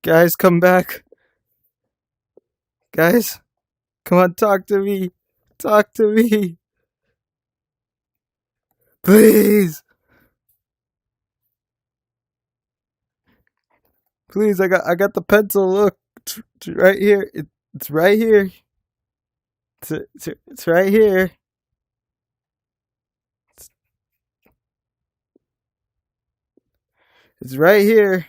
Guys, come back. Guys, come on, talk to me. Talk to me. Please. Please, I got the pencil. Look. It's right here. It's right here. It's right here. It's right here.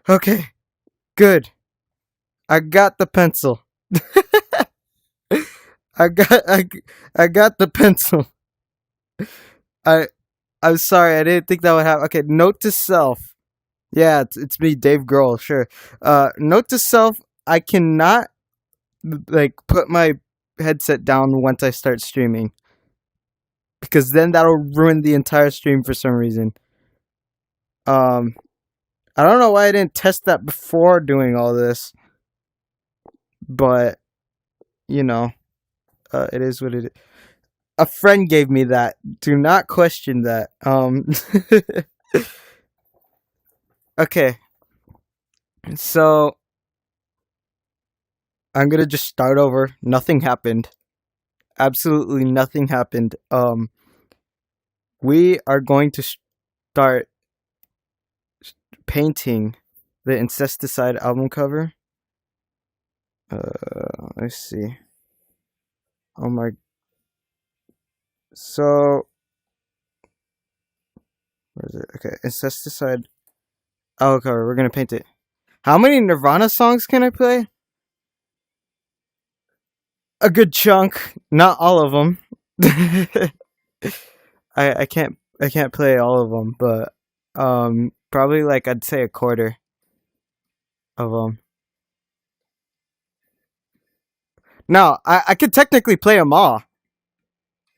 Okay. Good. I got the pencil. I got the pencil. I'm sorry, I didn't think that would happen. Okay, note to self. Yeah, it's me, Dave Grohl, sure. Note to self, I cannot like put my headset down once I start streaming. Because then that'll ruin the entire stream for some reason. I don't know why I didn't test that before doing all this. But you know, it is what it is. A friend gave me that. Do not question that. Okay. So I'm gonna just start over. Nothing happened. Absolutely nothing happened. We are going to start painting the Incesticide album cover. Let's see. Oh my. So, where is it? Okay, Incesticide album cover. We're gonna paint it. How many Nirvana songs can I play? A good chunk. Not all of them. I can't play all of them, but probably like I'd say a quarter of them. No, I could technically play them all.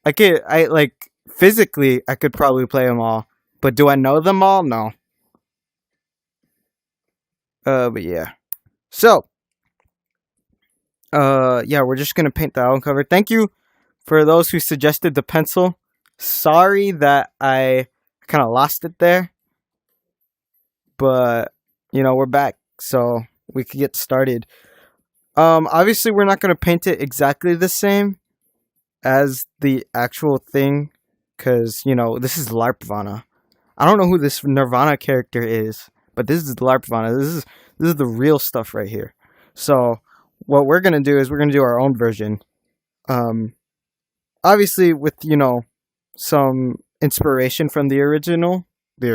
I like physically I could probably play them all, but do I know them all? No. But yeah. So, yeah, we're just gonna paint the album cover. Thank you for those who suggested the pencil. Sorry that I kind of lost it there, but you know we're back, so we can get started. Obviously we're not gonna paint it exactly the same as the actual thing, because you know this is Larpvana. I don't know who this Nirvana character is, but this is Larpvana. This is the real stuff right here. So what we're gonna do is we're gonna do our own version. Obviously with some inspiration from the original, but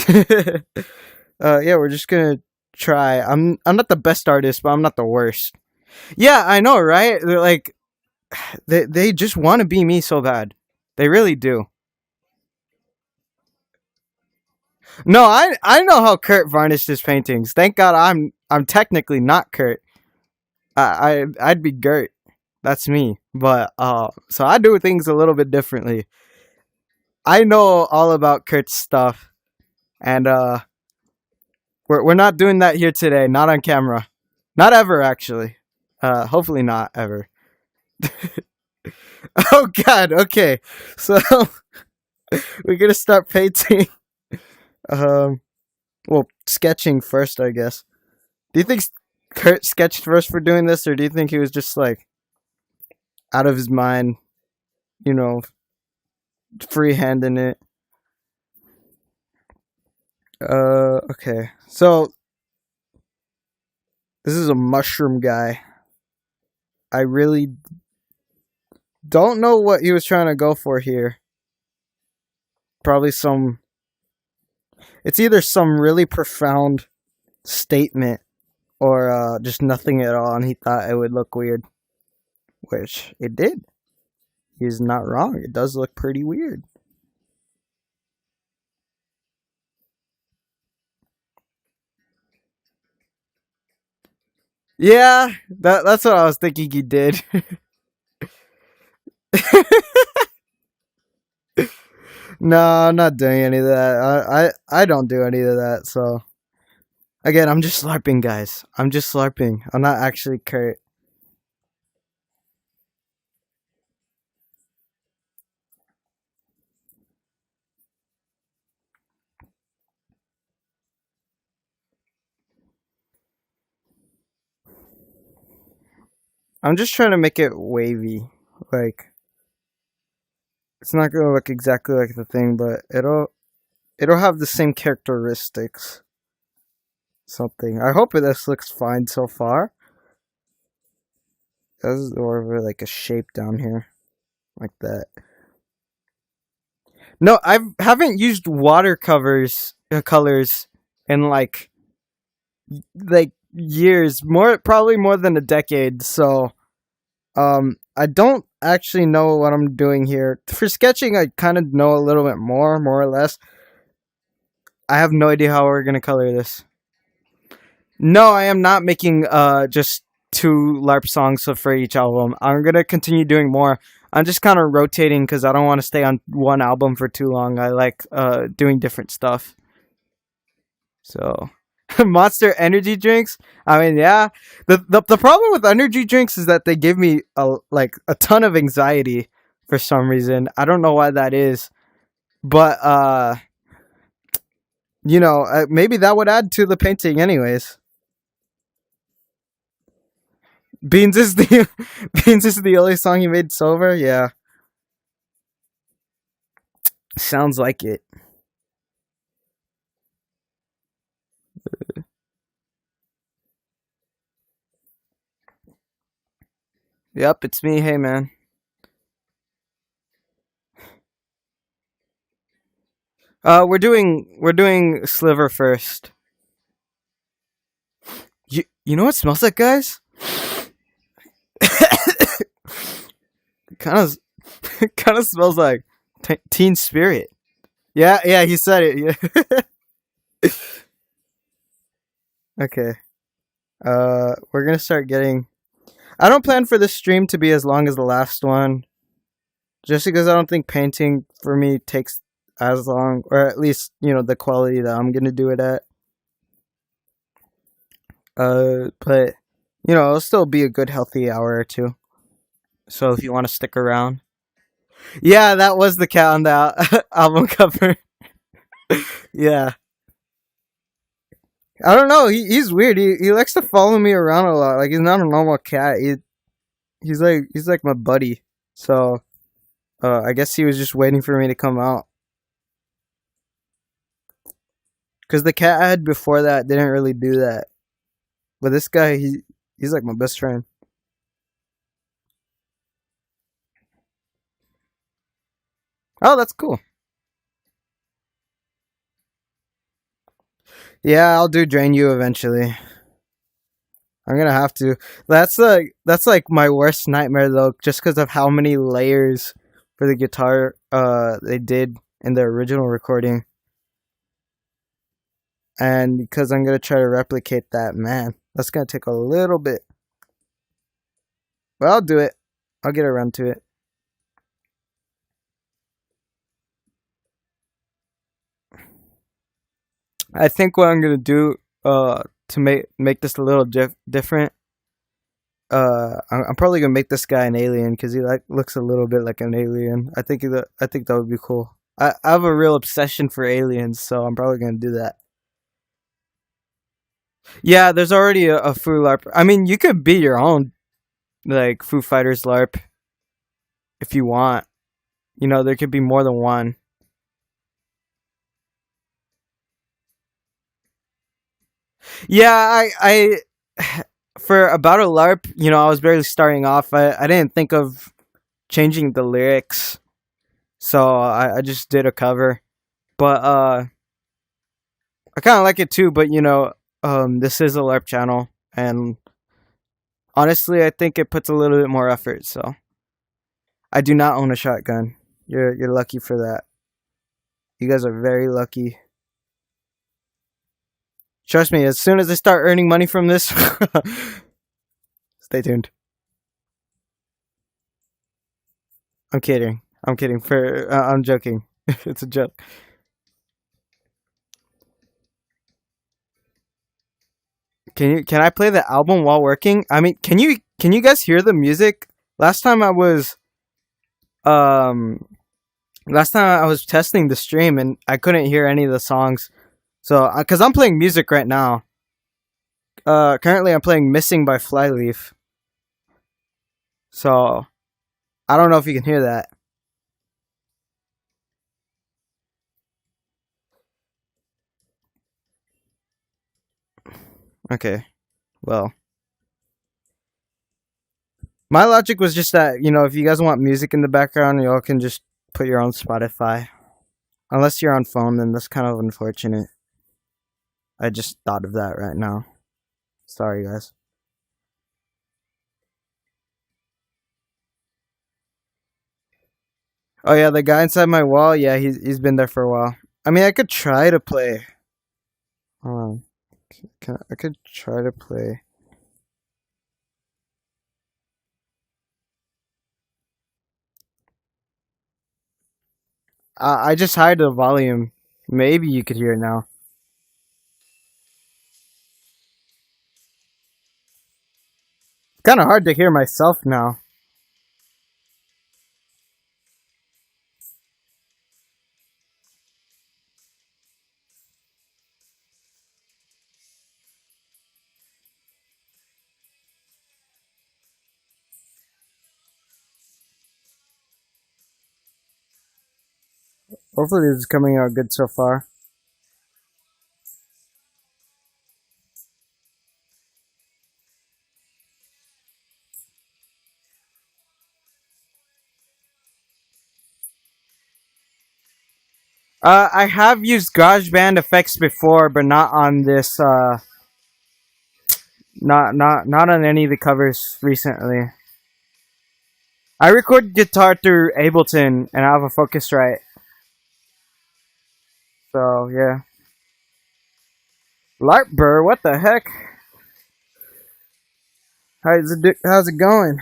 yeah, we're just gonna try. I'm not the best artist, but I'm not the worst. Yeah, I know, right? They're like, they just want to be me so bad. They really do. No, I know how Kurt varnished his paintings. Thank God I'm technically not Kurt. I'd be Gert. That's me. But so I do things a little bit differently. I know all about Kurt's stuff, and we're not doing that here today. Not on camera. Not ever, actually. Hopefully not ever. Oh God. Okay. So we're gonna start painting. Well, sketching first, I guess. Do you think Kurt sketched first for doing this, or do you think he was just like out of his mind, freehanding it? Okay. So this is a mushroom guy. I really don't know what he was trying to go for here. Probably it's either some really profound statement or just nothing at all, and he thought it would look weird. Which it did. He's not wrong. It does look pretty weird. Yeah, that's what I was thinking he did. No, I'm not doing any of that. I don't do any of that, so again, I'm just LARPing, guys. I'm just LARPing. I'm not actually Kurt. I'm just trying to make it wavy. Like it's not gonna look exactly like the thing, but it'll have the same characteristics. Something. I hope this looks fine so far. This is more of like a shape down here, like that. No, I haven't used water covers colors in like years, more probably more than a decade. So, I don't actually know what I'm doing here. For sketching, I kind of know a little bit more or less. I have no idea how we're gonna color this. No, I am not making just two LARP songs for each album. I'm gonna continue doing more. I'm just kind of rotating because I don't want to stay on one album for too long. I like doing different stuff. So, Monster energy drinks. I mean, yeah. The problem with energy drinks is that they give me a ton of anxiety for some reason. I don't know why that is, but maybe that would add to the painting, anyways. Beans is the Beans is the only song you made sober. Yeah, sounds like it. Yep, it's me. Hey, man. We're doing Sliver first. You know what smells like, guys? kind of kind of smells like Teen Spirit. Yeah, yeah, he said it. Yeah. Okay. We're gonna start getting. I don't plan for this stream to be as long as the last one, just because I don't think painting for me takes as long, or at least the quality that I'm gonna do it at. But it'll still be a good healthy hour or two. So if you want to stick around, yeah, that was the cat on the album cover. Yeah, I don't know. He's weird. He likes to follow me around a lot. Like he's not a normal cat. He's like my buddy. So I guess he was just waiting for me to come out. Because the cat I had before that didn't really do that. But this guy, he's like my best friend. Oh, that's cool. Yeah, I'll do Drain You eventually. I'm gonna have to. That's like my worst nightmare though, just because of how many layers for the guitar they did in the original recording, and because I'm gonna try to replicate that, man, that's gonna take a little bit. But I'll do it. I'll get around to it. I think what I'm gonna do to make this a little different. I'm probably gonna make this guy an alien because he looks a little bit like an alien. I think that would be cool. I have a real obsession for aliens, so I'm probably gonna do that. Yeah, there's already a Foo LARP. I mean, you could be your own like Foo Fighters LARP if you want. There could be more than one. Yeah, for about a LARP, I was barely starting off. I didn't think of changing the lyrics, so I just did a cover. But I kind of like it too. But this is a LARP channel, and honestly, I think it puts a little bit more effort. So I do not own a shotgun. You're lucky for that. You guys are very lucky. Trust me, as soon as I start earning money from this, stay tuned. I'm kidding. I'm kidding. I'm joking. It's a joke. Can I play the album while working? I mean, can you guys hear the music? Last time I was um last time I was testing the stream and I couldn't hear any of the songs. So cuz I'm playing music right now. Currently I'm playing Missing by Flyleaf. So I don't know if you can hear that. Okay. Well, my logic was just that, if you guys want music in the background, y'all can just put your own Spotify. Unless you're on phone, then that's kind of unfortunate. I just thought of that right now. Sorry, guys. Oh yeah, the guy inside my wall. Yeah, he's been there for a while. I mean, I could try to play. Hold on. I could try to play. I just hide the volume. Maybe you could hear it now. Kind of hard to hear myself now. Hopefully, this is coming out good so far. I have used GarageBand effects before, but not on this. Not on any of the covers recently. I record guitar through Ableton, and I have a Focusrite. So yeah. Lartbur, what the heck? How's it going?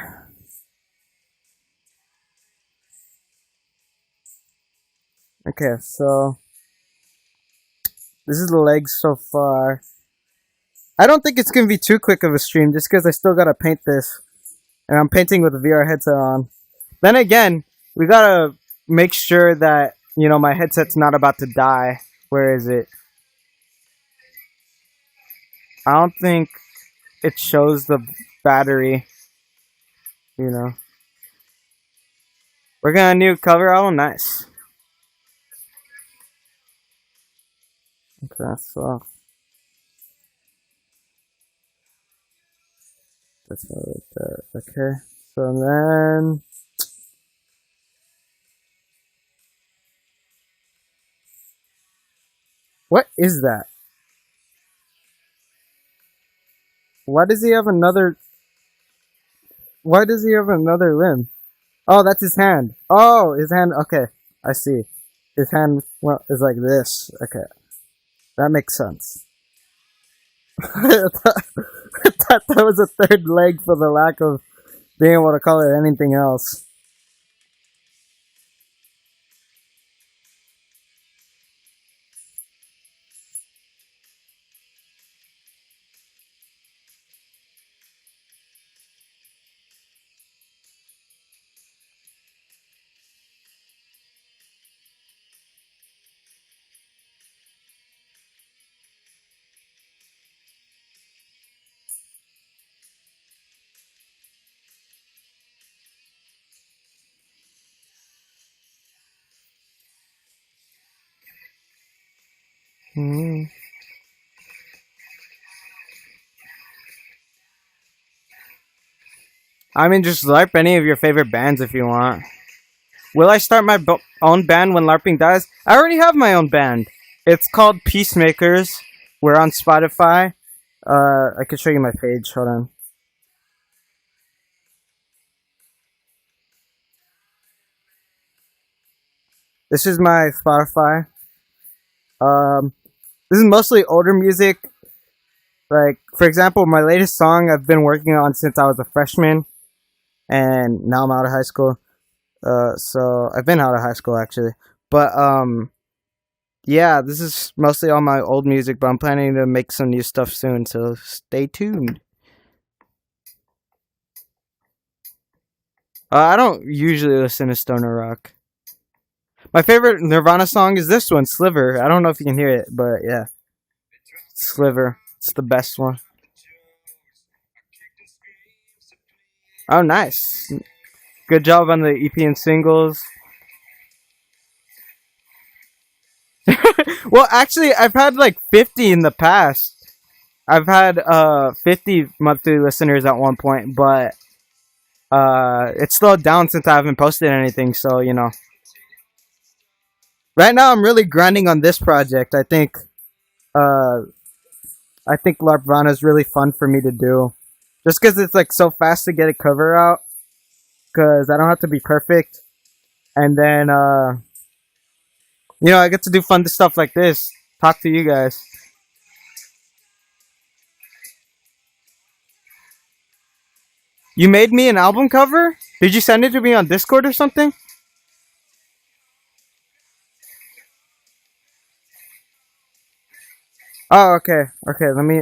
Okay, so this is the legs so far. I don't think it's gonna be too quick of a stream, just because I still gotta paint this, and I'm painting with a VR headset on. Then again, we gotta make sure that my headset's not about to die. Where is it? I don't think it shows the battery. We're gonna new cover album. Nice. Okay, so that's all right there. Okay, so then what is that? Why does he have another? Why does he have another limb? Oh, that's his hand. Oh, his hand. Okay, I see. His hand is like this. Okay, that makes sense. I thought that was a third leg for the lack of being able to call it anything else. Hmm. I mean, just LARP any of your favorite bands if you want. Will I start my own band when LARPing dies? I already have my own band. It's called Peacemakers. We're on Spotify. I could show you my page. Hold on. This is my Spotify. This is mostly older music. Like, for example, my latest song I've been working on since I was a freshman, and now I'm out of high school. So I've been out of high school actually, but yeah, this is mostly all my old music. But I'm planning to make some new stuff soon, so stay tuned. I don't usually listen to stoner rock. My favorite Nirvana song is this one, Sliver. I don't know if you can hear it, but yeah, Sliver. It's the best one. Oh, nice. Good job on the EP and singles. Well, actually, I've had like 50 in the past. I've had 50 monthly listeners at one point, but it's slowed down since I haven't posted anything. So right now I'm really grinding on this project. Uh, I think Larvana is really fun for me to do, just because it's like so fast to get a cover out. Because I don't have to be perfect, and then I get to do fun stuff like this. Talk to you guys. You made me an album cover? Did you send it to me on Discord or something? Oh, okay. Okay, let me.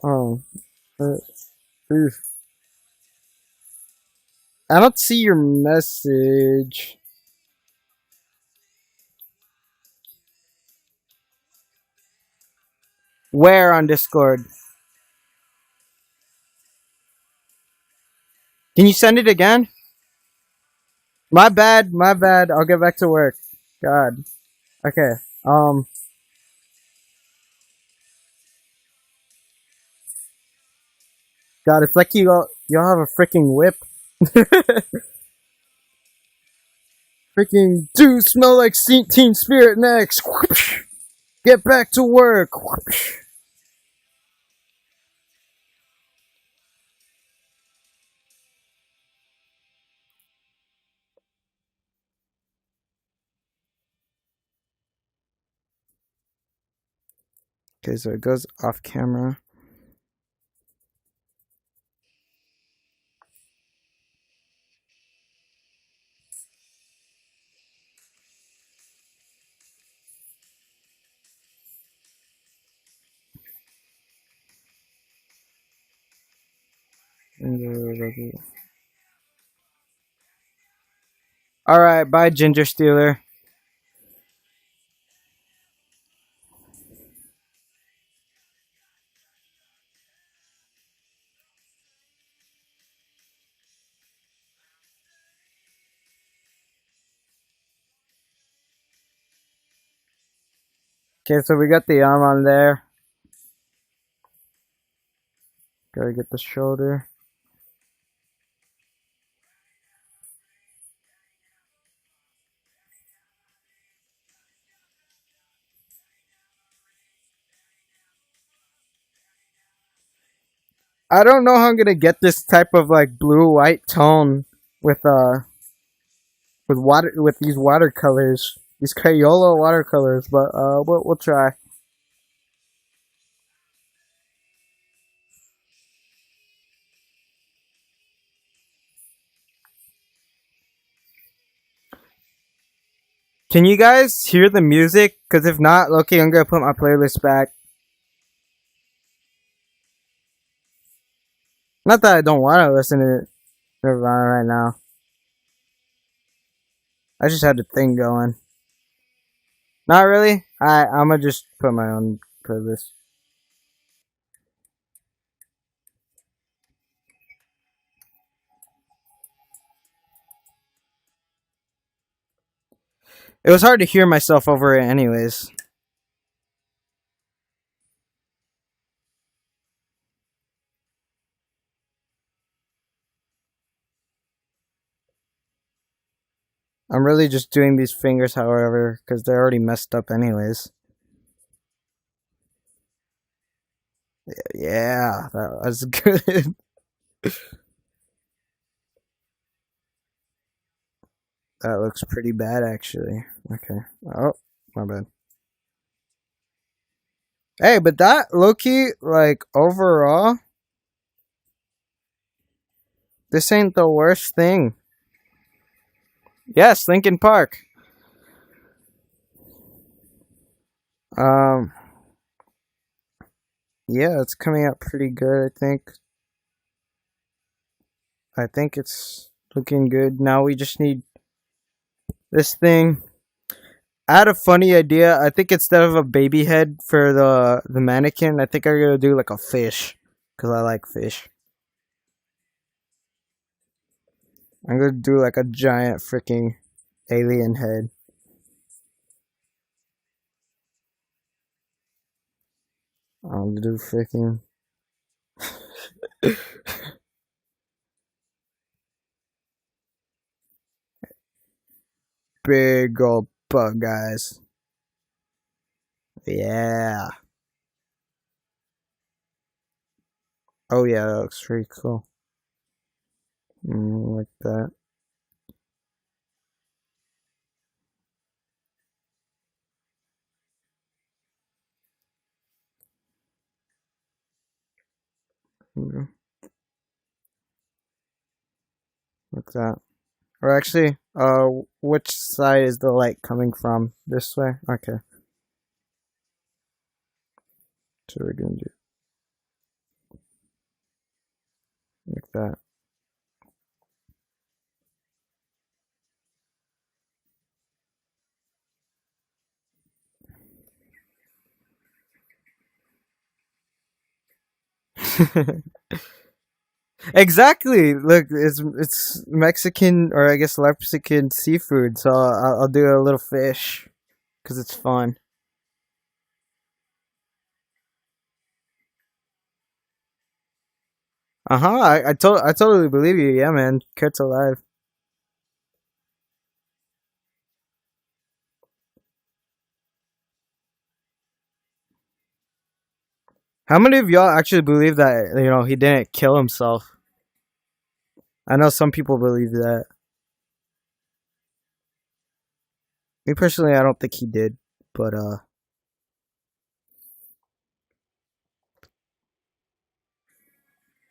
Oh, uh, oof. I don't see your message. Where on Discord? Can you send it again? My bad, my bad. I'll get back to work. God. Okay. God, it's like y'all have a freaking whip. Freaking dude, smell like Teen Spirit next. Get back to work. Okay, so it goes off camera. Alright, bye, Ginger Stealer. Okay, so we got the arm on there. Gotta get the shoulder. I don't know how I'm gonna get this type of like blue white tone with with these watercolors, these Crayola watercolors, but we'll try. Can you guys hear the music? Cause if not, okay, I'm gonna put my playlist back. Not that I don't want to listen to Nirvana right now. I just had the thing going. Not really. I'm gonna just put my own playlist. It was hard to hear myself over it, anyways. I'm really just doing these fingers, however, because they're already messed up, anyways. Yeah, that was good. That looks pretty bad, actually. Okay. Oh, my bad. Hey, but that low-key, like, overall, this ain't the worst thing. Yes, Linkin Park. Um, yeah, it's coming out pretty good, I think. I think it's looking good. Now we just need this thing. I had a funny idea. I think instead of a baby head for the mannequin, I think I'm gonna do like a fish, cause I like fish. I'm gonna do like a giant freaking alien head. I'll do freaking big old bug guys. Yeah. Oh yeah, that looks pretty cool. Like that. Mm, like that. Or actually, which side is the light coming from? This way? Okay. So we're gonna do like that. Exactly. Look, it's Mexican or I guess Mexican seafood, so I'll do a little fish because it's fun. Uh huh. I totally believe you. Yeah, man. Kurt's alive. How many of y'all actually believe that he didn't kill himself? I know some people believe that. Me personally, I don't think he did, but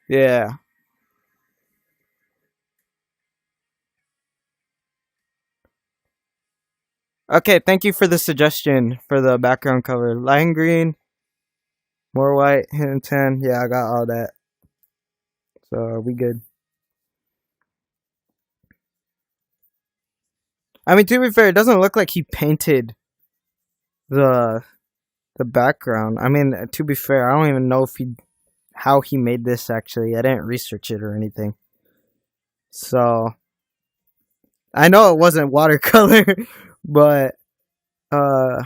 yeah. Okay, thank you for the suggestion for the background cover. Lime green, more white, hidden tan. Yeah, I got all that. So we good. I mean, to be fair, it doesn't look like he painted the the background. I mean, to be fair, I don't even know if he how he made this actually. I didn't research it or anything. So I know it wasn't watercolor, but uh,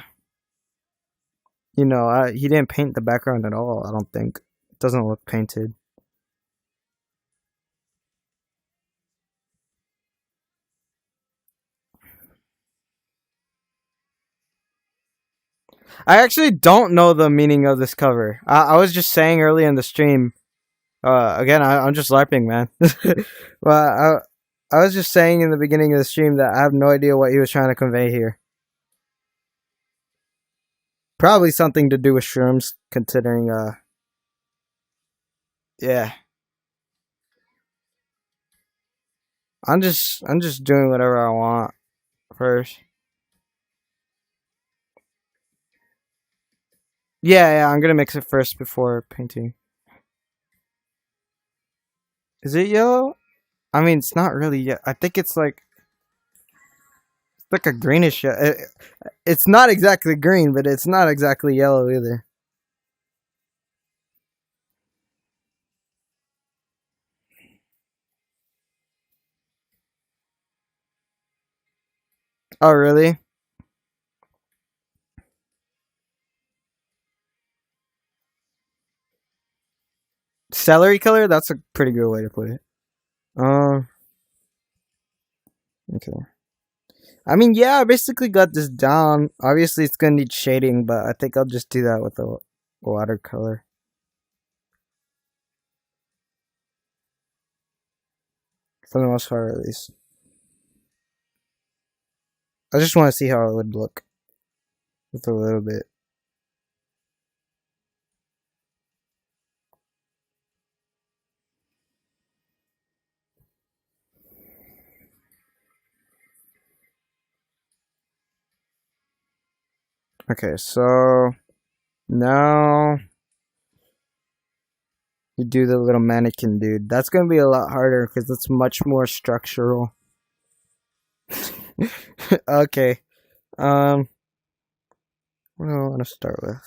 he didn't paint the background at all. I don't think it doesn't look painted. I actually don't know the meaning of this cover. I was just saying early in the stream. Again, I'm just LARPing, man. Well, I was just saying in the beginning of the stream that I have no idea what he was trying to convey here. Probably something to do with shrooms, considering. Yeah. I'm just doing whatever I want first. Yeah, I'm gonna mix it first before painting. Is it yellow? I mean, it's not really yet. I think it's like a greenish. It's not exactly green, but it's not exactly yellow either. Oh, really? Celery color? That's a pretty good way to put it. Um, okay. I mean, yeah, I basically got this down. Obviously, it's gonna need shading, but I think I'll just do that with a watercolor. For the most part, at least. I just want to see how it would look with a little bit. Okay, so now you do the little mannequin dude. That's gonna be a lot harder because it's much more structural. Okay. Um, what do I want to start with?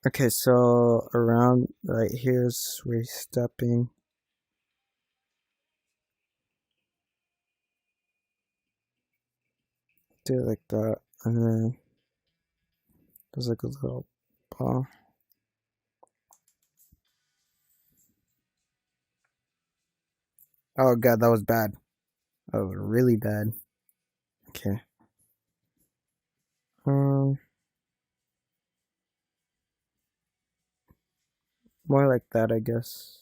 Okay, so around right here's where he's stepping. Do it like that, and then there's like a little paw. Oh god, that was bad. That was really bad. Okay. Um, more like that, I guess.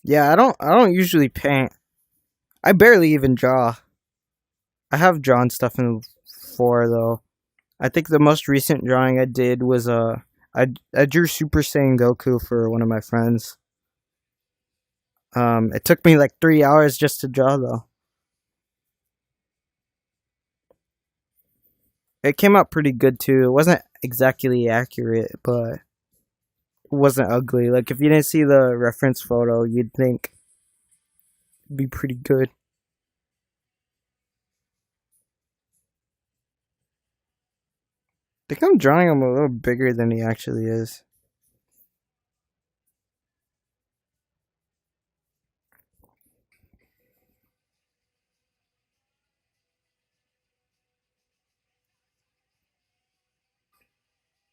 Yeah, I don't usually paint. I barely even draw. I have drawn stuff in 4 though. I think the most recent drawing I did was I drew Super Saiyan Goku for one of my friends. It took me like 3 hours just to draw though. It came out pretty good too. It wasn't exactly accurate, but it wasn't ugly. Like if you didn't see the reference photo, you'd think it'd be pretty good. I think I'm drawing him a little bigger than he actually is.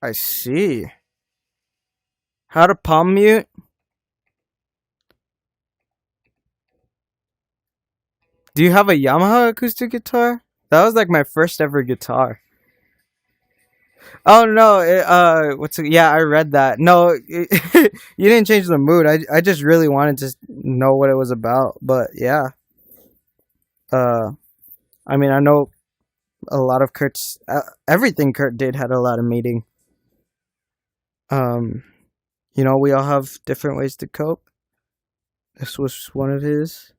I see. How to palm mute? Do you have a Yamaha acoustic guitar? That was like my first ever guitar. Oh no, what's it, yeah, I read that. No, you didn't change the mood. I just really wanted to know what it was about. But yeah, uh, I mean, I know a lot of Kurt's everything Kurt did had a lot of meaning. Um, we all have different ways to cope. This was one of his.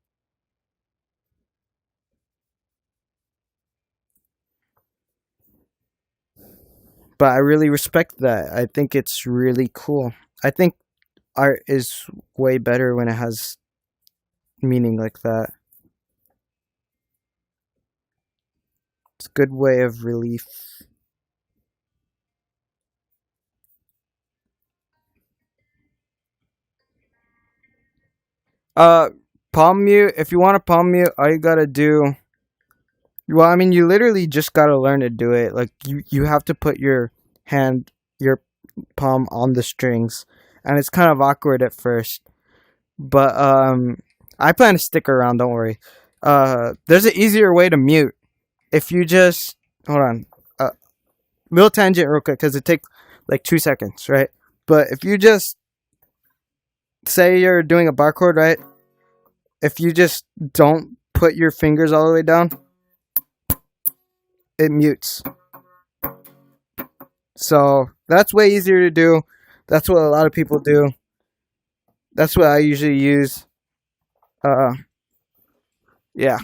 But I really respect that. I think it's really cool. I think art is way better when it has meaning like that. It's a good way of relief. Uh, palm mute. If you want to palm mute, all you gotta do. Well, I mean, you literally just gotta learn to do it. Like you have to put your palm on the strings, and it's kind of awkward at first. But I plan to stick around. Don't worry. There's an easier way to mute. If you just hold on, little tangent real quick because it takes like 2 seconds, right? But if you just say you're doing a bar chord, right? If you just don't put your fingers all the way down, it mutes. So that's way easier to do. That's what a lot of people do. That's what I usually use. Uh, yeah,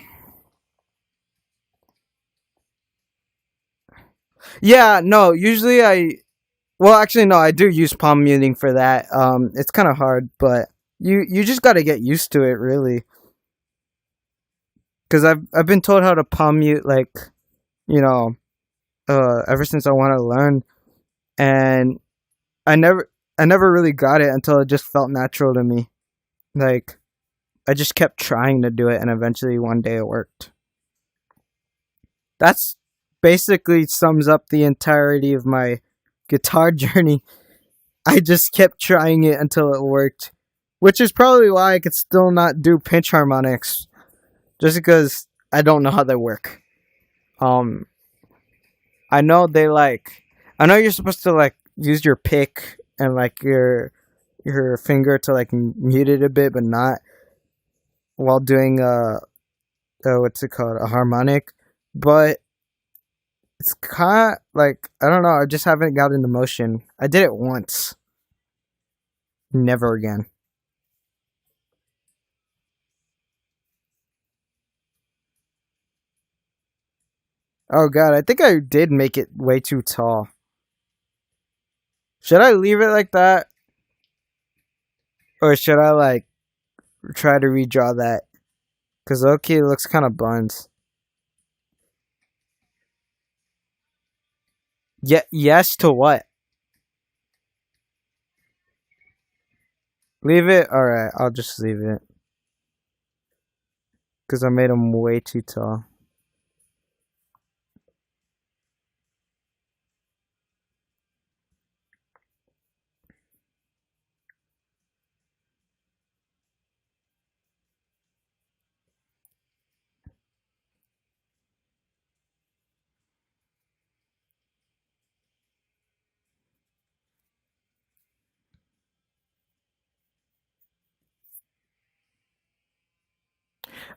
yeah. No, usually I. Well, actually, no. I do use palm muting for that. It's kind of hard, but you just got to get used to it, really. Because I've been told how to palm mute, like you know, ever since I want to learn, and I never I never really got it until it just felt natural to me. Like I just kept trying to do it, and eventually one day it worked. That's basically sums up the entirety of my guitar journey. I just kept trying it until it worked, which is probably why I could still not do pinch harmonics, just because I don't know how they work. Um, I know I know you're supposed to like use your pick and like your finger to like mute it a bit, but not while doing what's it called, a harmonic. But it's kind of like I don't know. I just haven't got into motion. I did it once, never again. Oh god, I think I did make it way too tall. Should I leave it like that, or should I like try to redraw that? Cause okay, it looks kind of buns. Yes to what? Leave it. All right, I'll just leave it because I made him way too tall.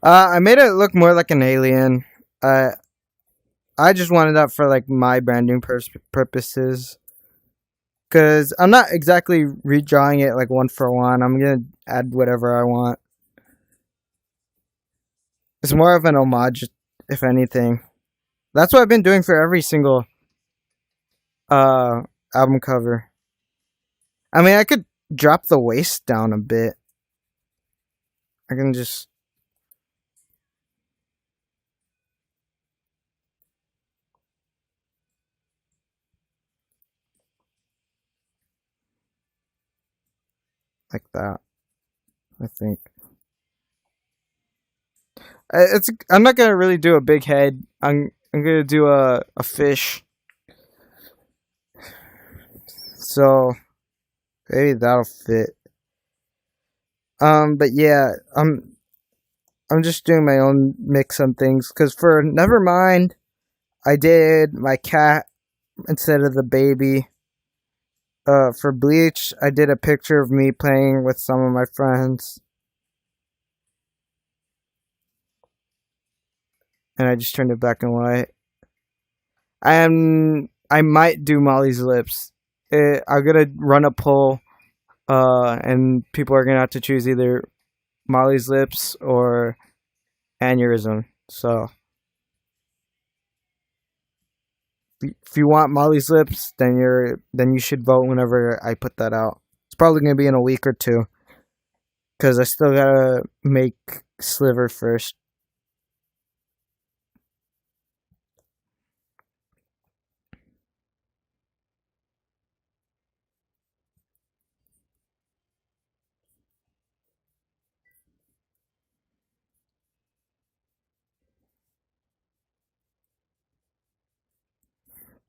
I made it look more like an alien. Uh, I just wanted that for like my branding purposes. Cause I'm not exactly redrawing it like one for one. I'm gonna add whatever I want. It's more of an homage, if anything. That's what I've been doing for every single uh album cover. I mean, I could drop the waist down a bit. I can just like that. I think it's. I'm not gonna really do a big head. I'm gonna do a fish. So maybe that'll fit. But yeah, I'm just doing my own mix on things. Cause for Nevermind, I did my cat instead of the baby. For Bleach, I did a picture of me playing with some of my friends, and I just turned it black and white. I might do Molly's lips. I'm gonna run a poll, and people are gonna have to choose either Molly's lips or aneurysm. So if you want Molly's lips, then you should vote whenever I put that out. It's probably gonna be in a week or two because I still gotta make Sliver first.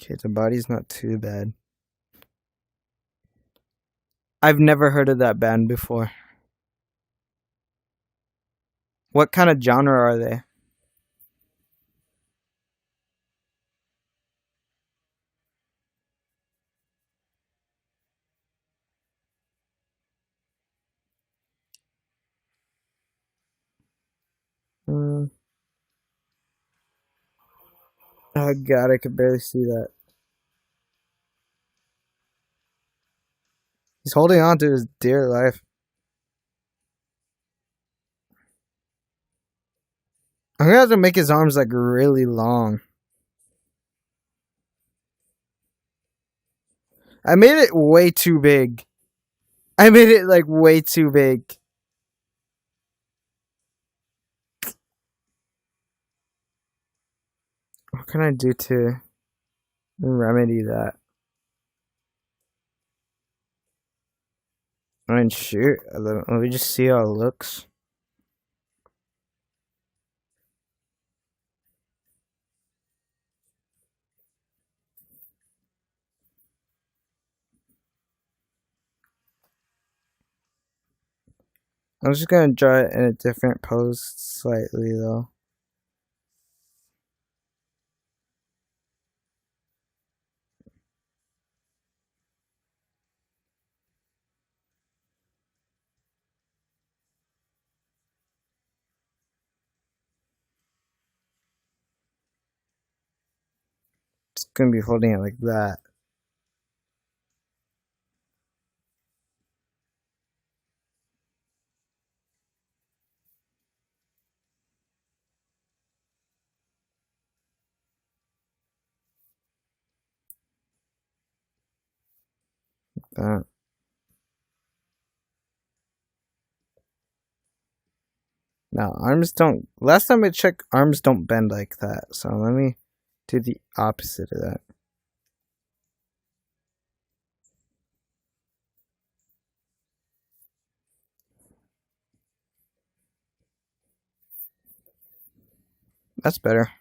Okay, the body's not too bad. I've never heard of that band before. What kind of genre are they? Hmm. Oh god, I could barely see that. He's holding on to his dear life. I'm gonna have to make his arms like really long. I made it way too big. I made it like way too big. What can I do to remedy that? I mean, shoot. Let me just see how it looks. I'm just gonna draw it in a different pose slightly though. It's gonna be holding it like that. That. Now, arms don't. Last time I checked, arms don't bend like that. So let me do the opposite of that. That's better.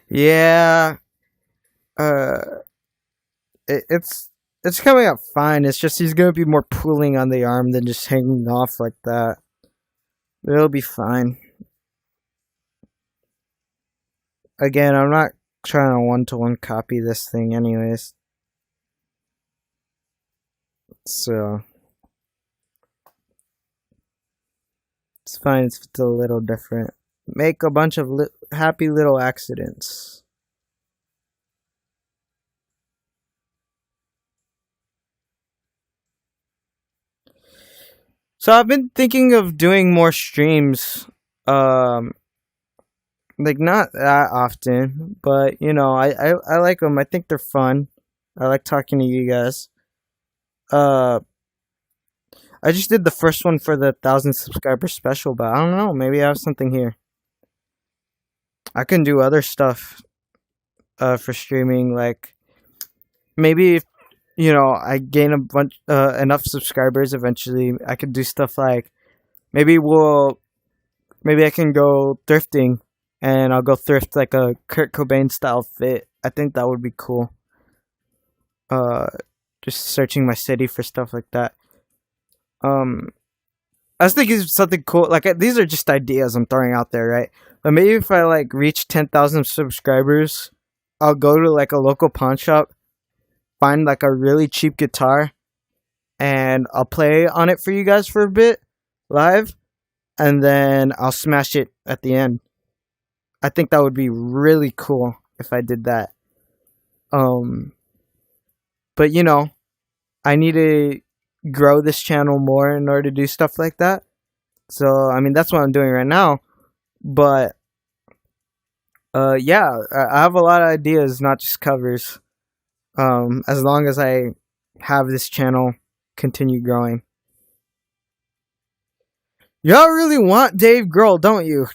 Yeah. Uh, it's coming up fine. It's just he's gonna be more pulling on the arm than just hanging off like that. It'll be fine. Again, I'm not trying to one-to-one copy this thing, anyways. So it's fine. It's still a little different. Make a bunch of happy little accidents. So I've been thinking of doing more streams. Um, like not that often, but you know, I like them. I think they're fun. I like talking to you guys. Uh, I just did the first one for the 1,000 subscriber special, but I don't know. Maybe I have something here. I can do other stuff. For streaming, like maybe if you know I gain a bunch enough subscribers eventually, I could do stuff like maybe maybe I can go thrifting, and I'll go thrift like a Kurt Cobain style fit. I think that would be cool. Uh, just searching my city for stuff like that. Um, I was thinking of something cool. Like these are just ideas I'm throwing out there, right? But maybe if I like reach 10,000 subscribers, I'll go to like a local pawn shop, find like a really cheap guitar, and I'll play on it for you guys for a bit live, and then I'll smash it at the end. I think that would be really cool if I did that. Um, but you know, I need to grow this channel more in order to do stuff like that. So I mean, that's what I'm doing right now. But yeah, I have a lot of ideas, not just covers. As long as I have this channel continue growing. Y'all really want Dave Grohl, don't you?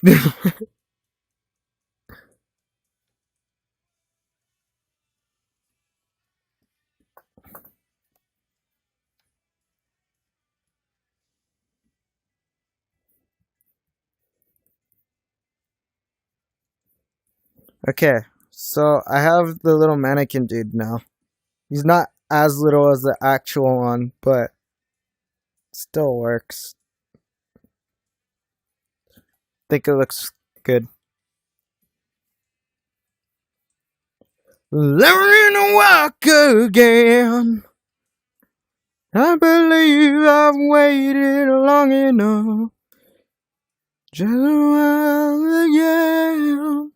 Okay, so I have the little mannequin dude now. He's not as little as the actual one, but still works. Think it looks good. Learning to walk again. I believe I've waited long enough. Just a while again.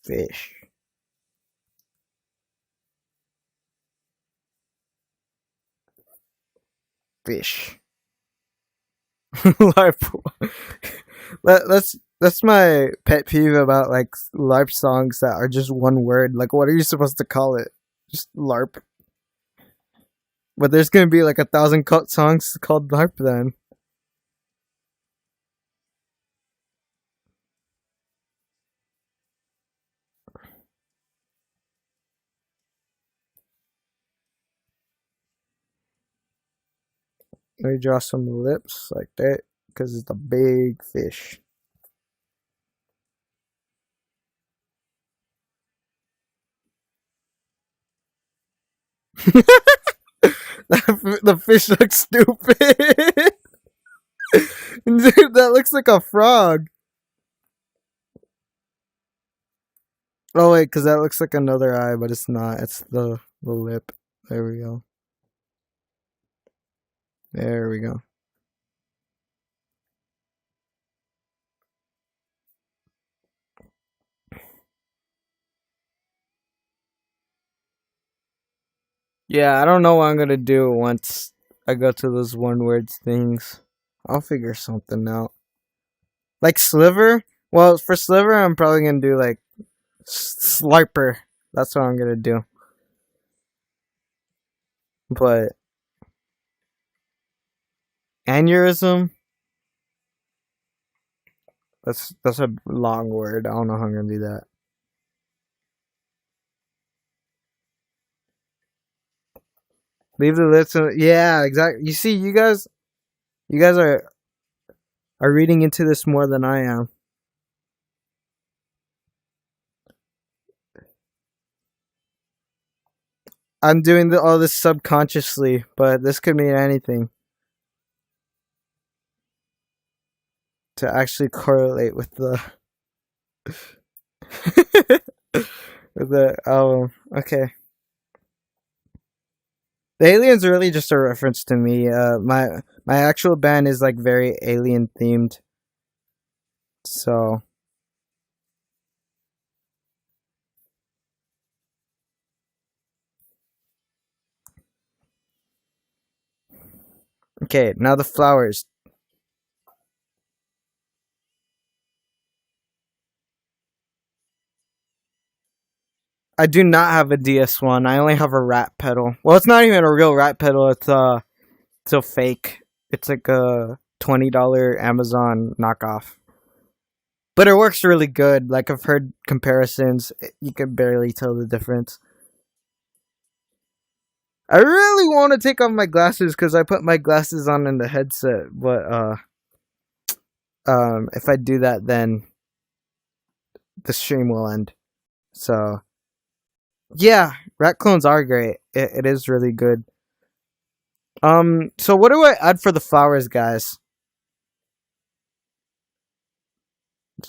Fish. Fish. LARP. That's my pet peeve about like LARP songs that are just one word. Like, what are you supposed to call it? Just LARP. But there's gonna be like 1,000 songs called LARP then. Let me draw some lips like that because it's a big fish. The fish looks stupid. Dude, that looks like a frog. Oh wait, because that looks like another eye, but it's not. It's the lip. There we go. There we go. Yeah, I don't know what I'm gonna do once I go to those one word things. I'll figure something out. Like Sliver? Well, for Sliver, I'm probably gonna do like Sliper. That's what I'm gonna do. But aneurysm? That's a long word. I don't know how I'm gonna do that. Leave the lips. Yeah, exactly. You see, you guys are reading into this more than I am. I'm doing all this subconsciously, but this could mean anything to actually correlate with the with the album. Okay, the aliens are really just a reference to me. My actual band is like very alien themed, so okay. Now the flowers. I do not have a DS1. I only have a rat pedal. Well, it's not even a real rat pedal. It's a fake. It's like a $20 Amazon knockoff. But it works really good. Like I've heard comparisons. You can barely tell the difference. I really want to take off my glasses because I put my glasses on in the headset. But if I do that, then the stream will end. So yeah, rat clones are great. It is really good. So what do I add for the flowers, guys?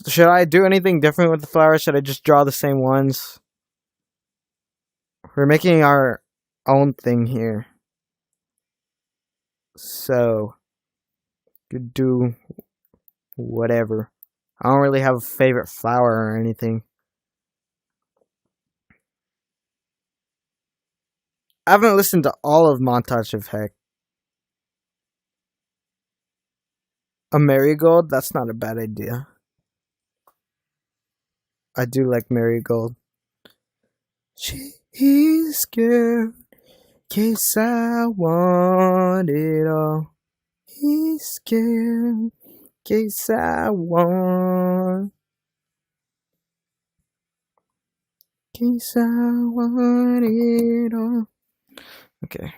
Should I do anything different with the flowers? Should I just draw the same ones? We're making our own thing here. So, could do whatever. I don't really have a favorite flower or anything. I haven't listened to all of Montage of Heck. A marigold? That's not a bad idea. I do like marigold. She's scared, case I want it all. He's scared, case I want. Case I want it all. Okay.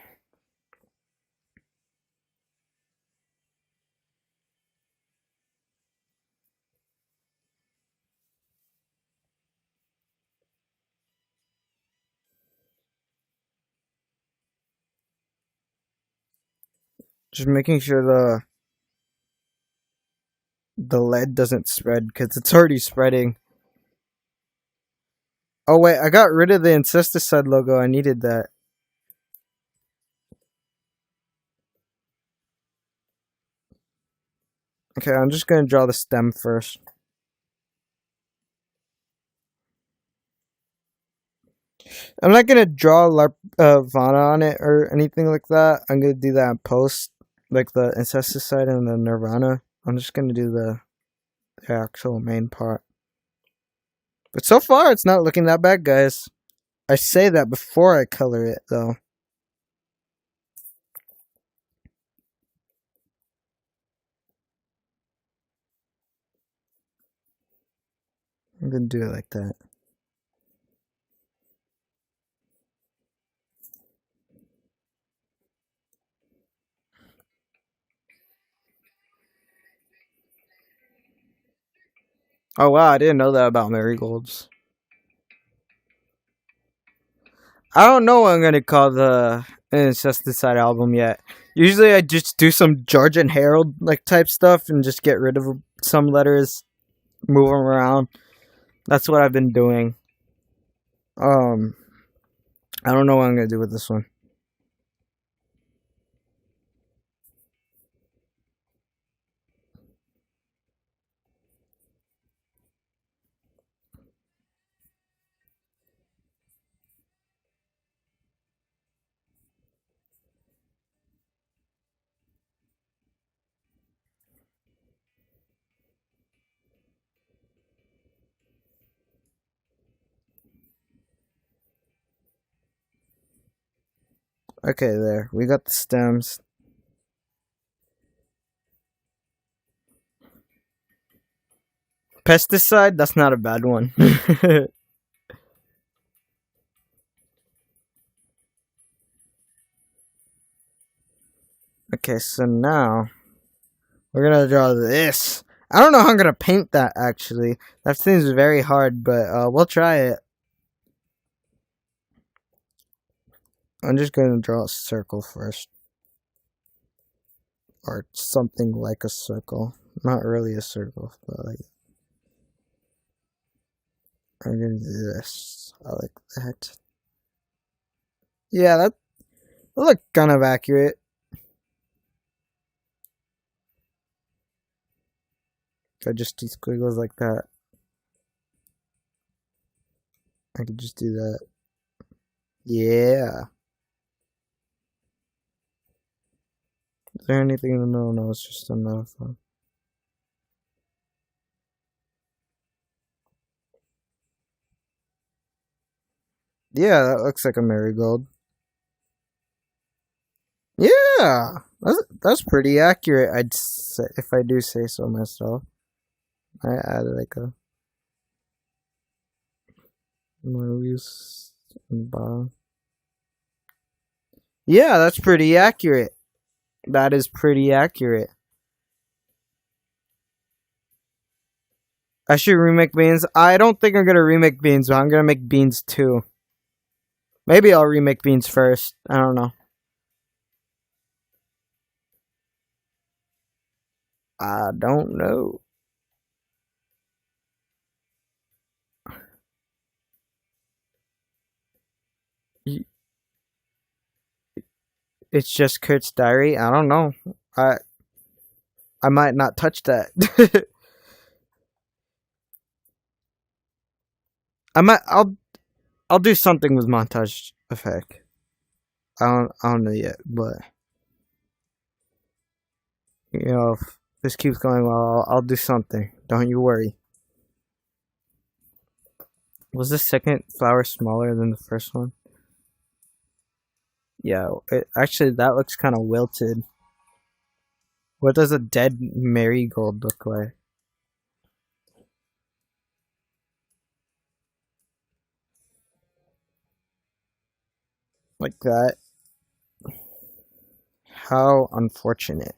Just making sure the lead doesn't spread because it's already spreading. Oh wait, I got rid of the incesticide logo. I needed that. Okay, I'm just gonna draw the stem first. I'm not gonna draw Vana on it or anything like that. I'm gonna do that in post, like the incesticide and the Nirvana. I'm just gonna do the actual main part. But so far, it's not looking that bad, guys. I say that before I color it, though. I'm gonna do it like that. Oh wow, I didn't know that about marigolds. I don't know what I'm gonna call the incesticide album yet. Usually I just do some George and Harold like type stuff and just get rid of some letters, move them around. That's what I've been doing. Um, I don't know what I'm gonna do with this one. Okay, there. We got the stems. Pesticide? That's not a bad one. Okay, so now we're gonna draw this. I don't know how I'm gonna paint that actually. That seems very hard, but we'll try it. I'm just gonna draw a circle first. Or something like a circle. Not really a circle, but like I'm gonna do this. I like that. Yeah, that look kind of accurate. If I just do squiggles like that, I could just do that. Yeah. Is there anything in the middle? No, it's just enough. Yeah, that looks like a marigold. Yeah, that's pretty accurate. I'd say, if I do say so myself. I added like a release and bottom. Yeah, that's pretty accurate. That is pretty accurate. I should remake beans. I don't think I'm gonna remake beans, but I'm gonna make beans too. Maybe I'll remake beans first. I don't know. I don't know. It's just Kurt's diary. I don't know. I might not touch that. I'll do something with montage effect. I don't know yet, but you know, if this keeps going well, I'll do something. Don't you worry. Was the second flower smaller than the first one? Yeah, actually that looks kind of wilted. What does a dead marigold look like? Like that. How unfortunate.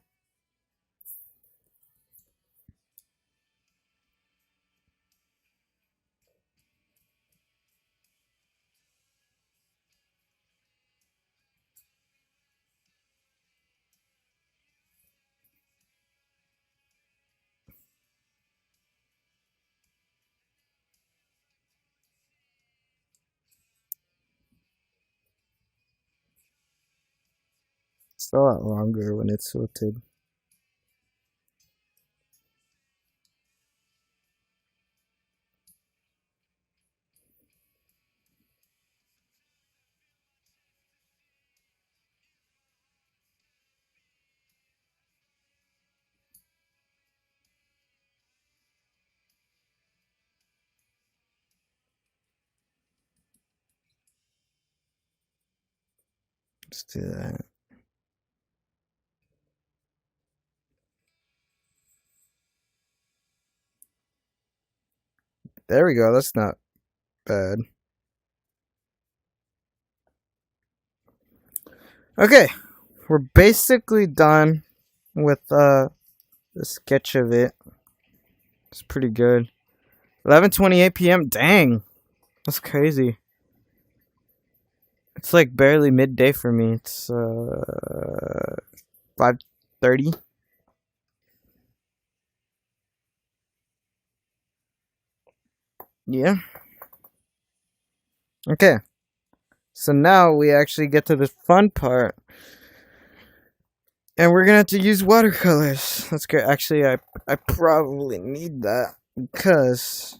It's a lot longer when it's wilted. Let's do that. There we go. That's not bad. Okay, we're basically done with the sketch of it. It's pretty good. 11:28 p.m. Dang, that's crazy. It's like barely midday for me. It's 5:30. Yeah. Okay. So now we actually get to the fun part. And we're gonna have to use watercolors. That's great. Actually, I probably need that because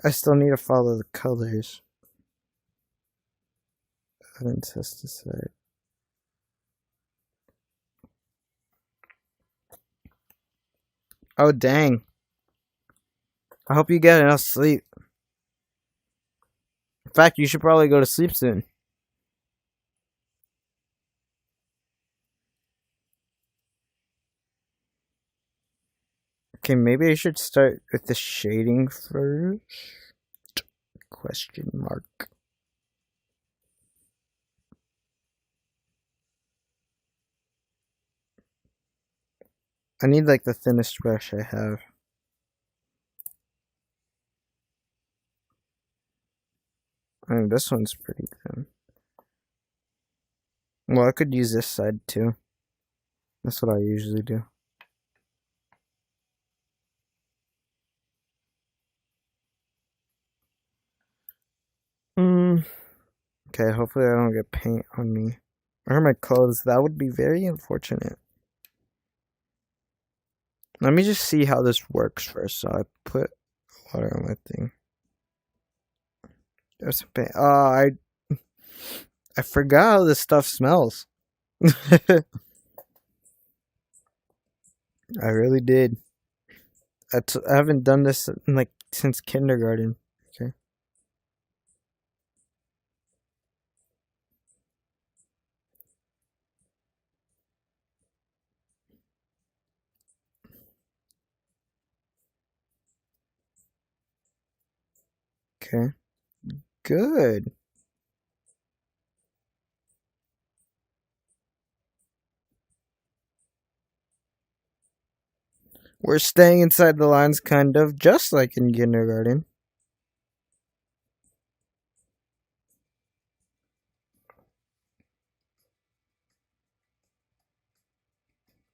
I still need to follow the colors. Incesticide. Oh dang. I hope you get enough sleep. In fact, you should probably go to sleep soon. Okay, maybe I should start with the shading first. Question mark. I need like the thinnest brush I have. I mean, this one's pretty thin. Well, I could use this side too. That's what I usually do. Okay, hopefully I don't get paint on me. Or my clothes. That would be very unfortunate. Let me just see how this works first. So I put water on my thing. There's some paint. Oh, I forgot how this stuff smells. I really did. I haven't done this in like since kindergarten. Okay. Okay. Good. We're staying inside the lines kind of just like in kindergarten.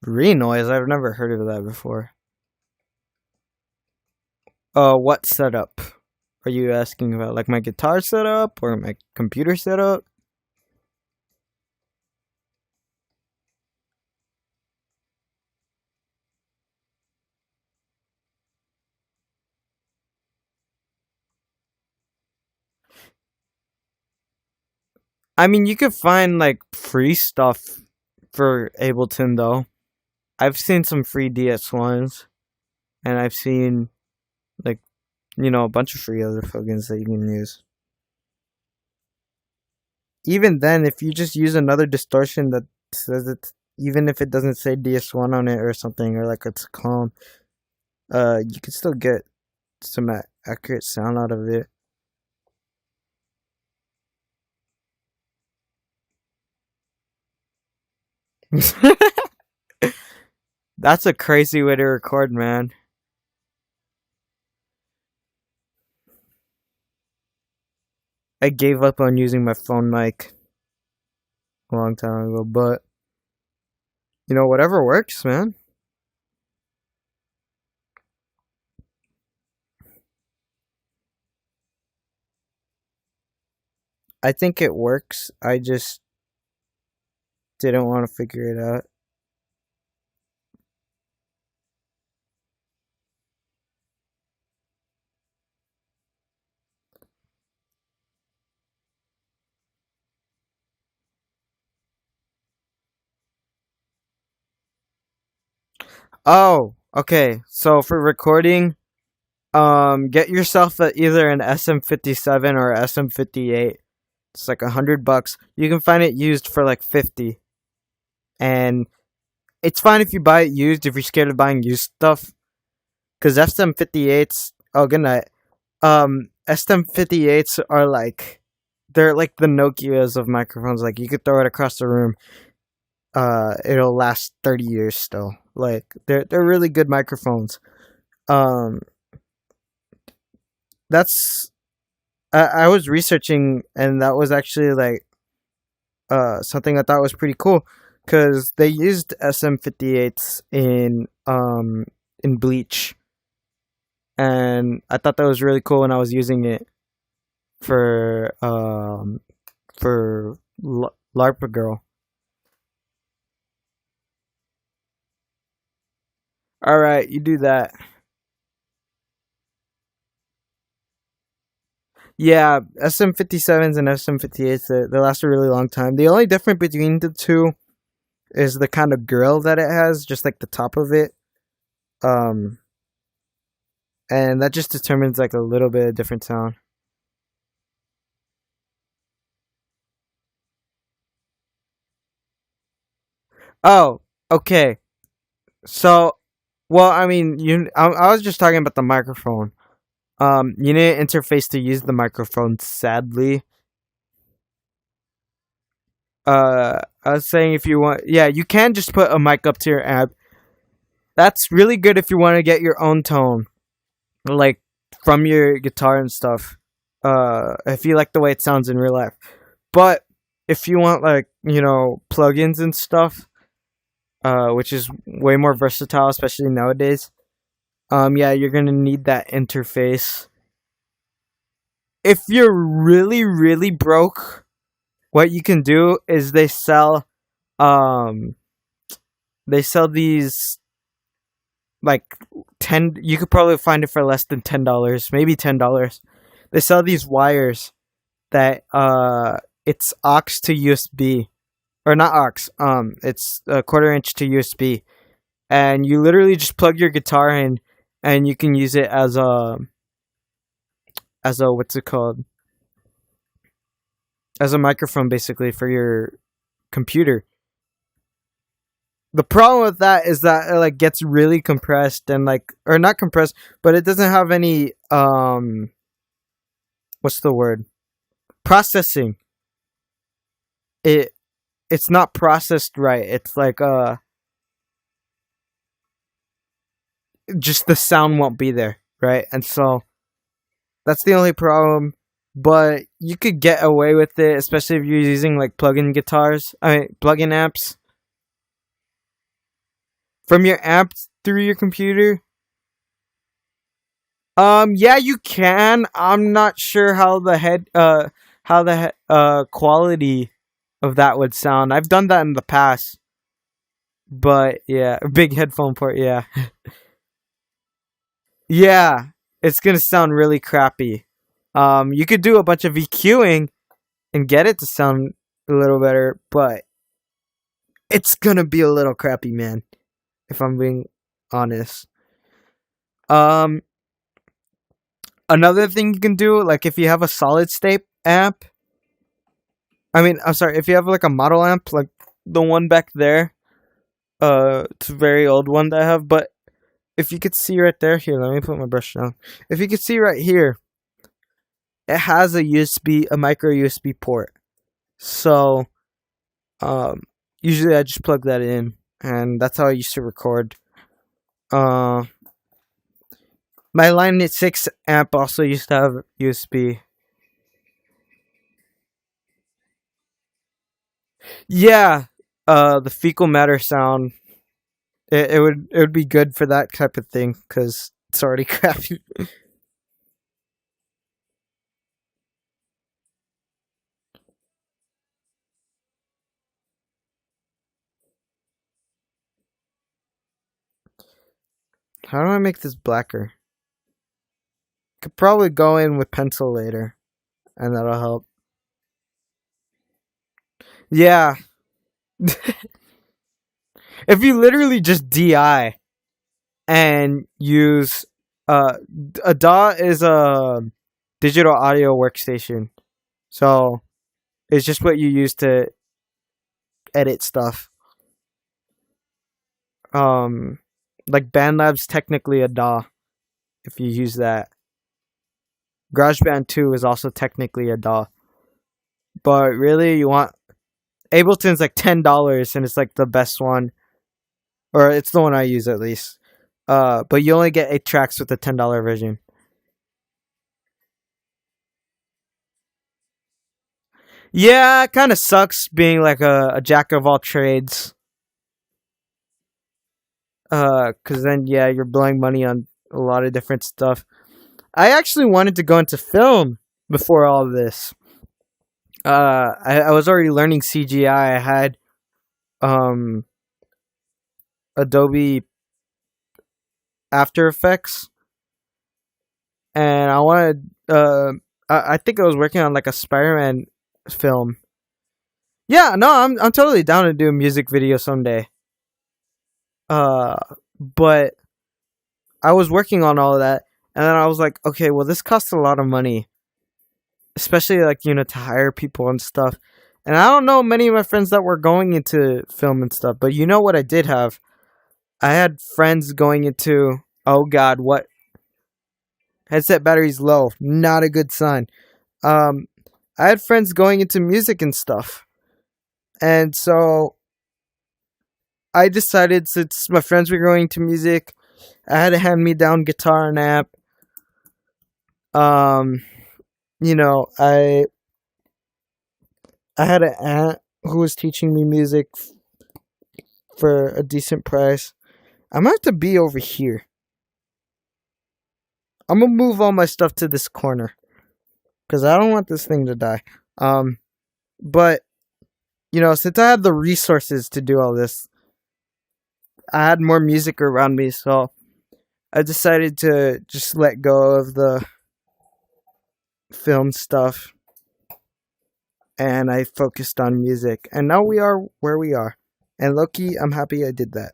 Re-noise? I've never heard of that before. What setup are you asking about? Like my guitar setup or my computer setup? I mean, you could find like free stuff for Ableton though. I've seen some free DS1s, and I've seen like a bunch of free other plugins that you can use. Even then, if you just use another distortion that says it, even if it doesn't say DS1 on it or something, or like it's calm, you can still get some accurate sound out of it. That's a crazy way to record, man. I gave up on using my phone mic a long time ago, but whatever works, man. I think it works. I just didn't want to figure it out. Oh, okay. So for recording, get yourself either an SM57 or a SM58. It's like $100. You can find it used for like 50, and it's fine if you buy it used if you're scared of buying used stuff. Cause SM58s. Oh, good night. SM58s are like they're like the Nokias of microphones. Like you could throw it across the room. It'll last 30 years still. Like they're really good microphones. Um, that's I was researching, and that was actually like something I thought was pretty cool because they used SM58s in Bleach, and I thought that was really cool when I was using it for LARPA Girl. All right, you do that. Yeah, SM57s and SM58s, they last a really long time. The only difference between the two is the kind of grill that it has, just like the top of it. Um, and that just determines like a little bit of different sound. Oh, okay. So Well, I mean, I was just talking about the microphone. You need an interface to use the microphone. Sadly, I was saying if you want, yeah, you can just put a mic up to your amp. That's really good if you want to get your own tone, like from your guitar and stuff. If you like the way it sounds in real life, but if you want like plugins and stuff, which is way more versatile, especially nowadays. Yeah, you're gonna need that interface. If you're really, really broke, what you can do is um they sell these like 10. You could probably find it for less than $10, maybe $10. They sell these wires that it's aux to USB, or not aux. It's a quarter inch to USB, and you literally just plug your guitar in, and you can use it as a what's it called, as a microphone basically for your computer. The problem with that is that it like gets really compressed and like, or not compressed, but it doesn't have any what's the word, processing. It's not processed right. It's like just the sound won't be there, right? And so that's the only problem. But you could get away with it, especially if you're using like plug-in guitars. I mean, plug-in amps from your amp through your computer. Yeah, you can. I'm not sure how the quality of that would sound. I've done that in the past, but yeah, big headphone port. Yeah, yeah, it's gonna sound really crappy. You could do a bunch of EQing and get it to sound a little better, but it's gonna be a little crappy, man. If I'm being honest. Um, Another thing you can do, like if you have a solid state amp. I mean, I'm sorry, if you have like a model amp, like the one back there. It's a very old one that I have, but if you could see right there, here, let me put my brush down. If you could see right here, it has a micro USB port. So, um, usually I just plug that in, and that's how I used to record. Uh, my Line 6 amp also used to have USB. Yeah, the fecal matter sound. It would be good for that type of thing because it's already crappy. How do I make this blacker? Could probably go in with pencil later, and that'll help. Yeah, if you literally just DI and use a DAW is a digital audio workstation, so it's just what you use to edit stuff. Um, like BandLab's technically a DAW if you use that. GarageBand 2 is also technically a DAW, but really you want Ableton's like $10 and it's like the best one, or it's the one I use at least. But you only get 8 tracks with the $10 version. Yeah, it kind of sucks being like a jack of all trades. Cause then yeah, you're blowing money on a lot of different stuff. I actually wanted to go into film before all of this. I was already learning CGI. I had um Adobe After Effects, and I wanted I think I was working on like a Spider-Man film. Yeah, no, I'm totally down to do a music video someday. Uh, but I was working on all of that, and then I was like, okay, well, this costs a lot of money, especially like to hire people and stuff. And I don't know many of my friends that were going into film and stuff, but you know what I did have? I had friends going into, oh god, what, headset battery's low. Not a good sign. Um, I had friends going into music and stuff, and so I decided, since my friends were going to music, I had a hand me down guitar and amp. Um, you know, I had an aunt who was teaching me music for a decent price. I'm gonna have to be over here. I'm gonna move all my stuff to this corner because I don't want this thing to die. But since I had the resources to do all this, I had more music around me, so I decided to just let go of the film stuff and I focused on music. And now we are where we are. And low-key, I'm happy I did that.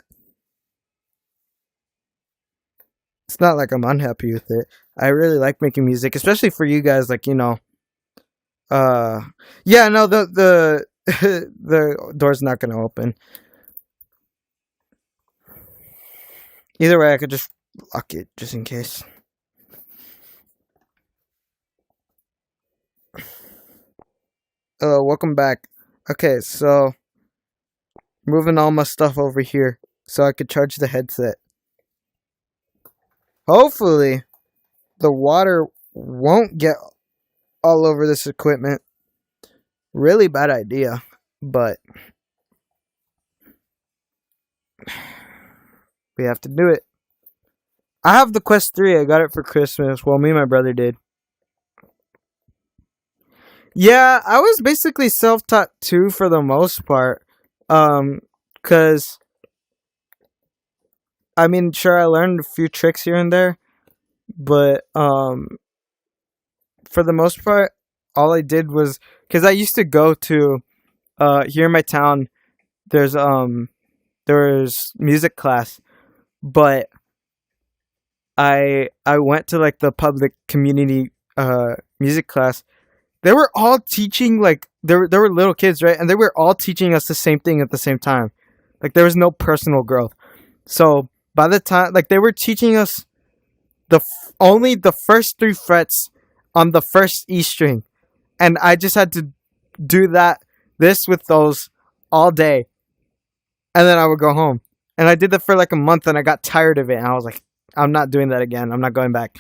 It's not like I'm unhappy with it. I really like making music, especially for you guys, like, uh yeah, no, the the door's not gonna open. Either way, I could just lock it just in case. Welcome back. Okay, so moving all my stuff over here so I could charge the headset. Hopefully, the water won't get all over this equipment. Really bad idea, but we have to do it. I have the Quest 3. I got it for Christmas. Well, me and my brother did. Yeah, I was basically self-taught too for the most part. Cause I mean, sure, I learned a few tricks here and there, but for the most part, all I did was, cause I used to go to here in my town. There's music class, but I went to like the public community music class. They were all teaching, like there were little kids, right? And they were all teaching us the same thing at the same time. Like there was no personal growth. So by the time, like, they were teaching us only the first three frets on the first E string, and I just had to do this with those all day, and then I would go home. And I did that for like a month, and I got tired of it, and I was like, I'm not doing that again. I'm not going back.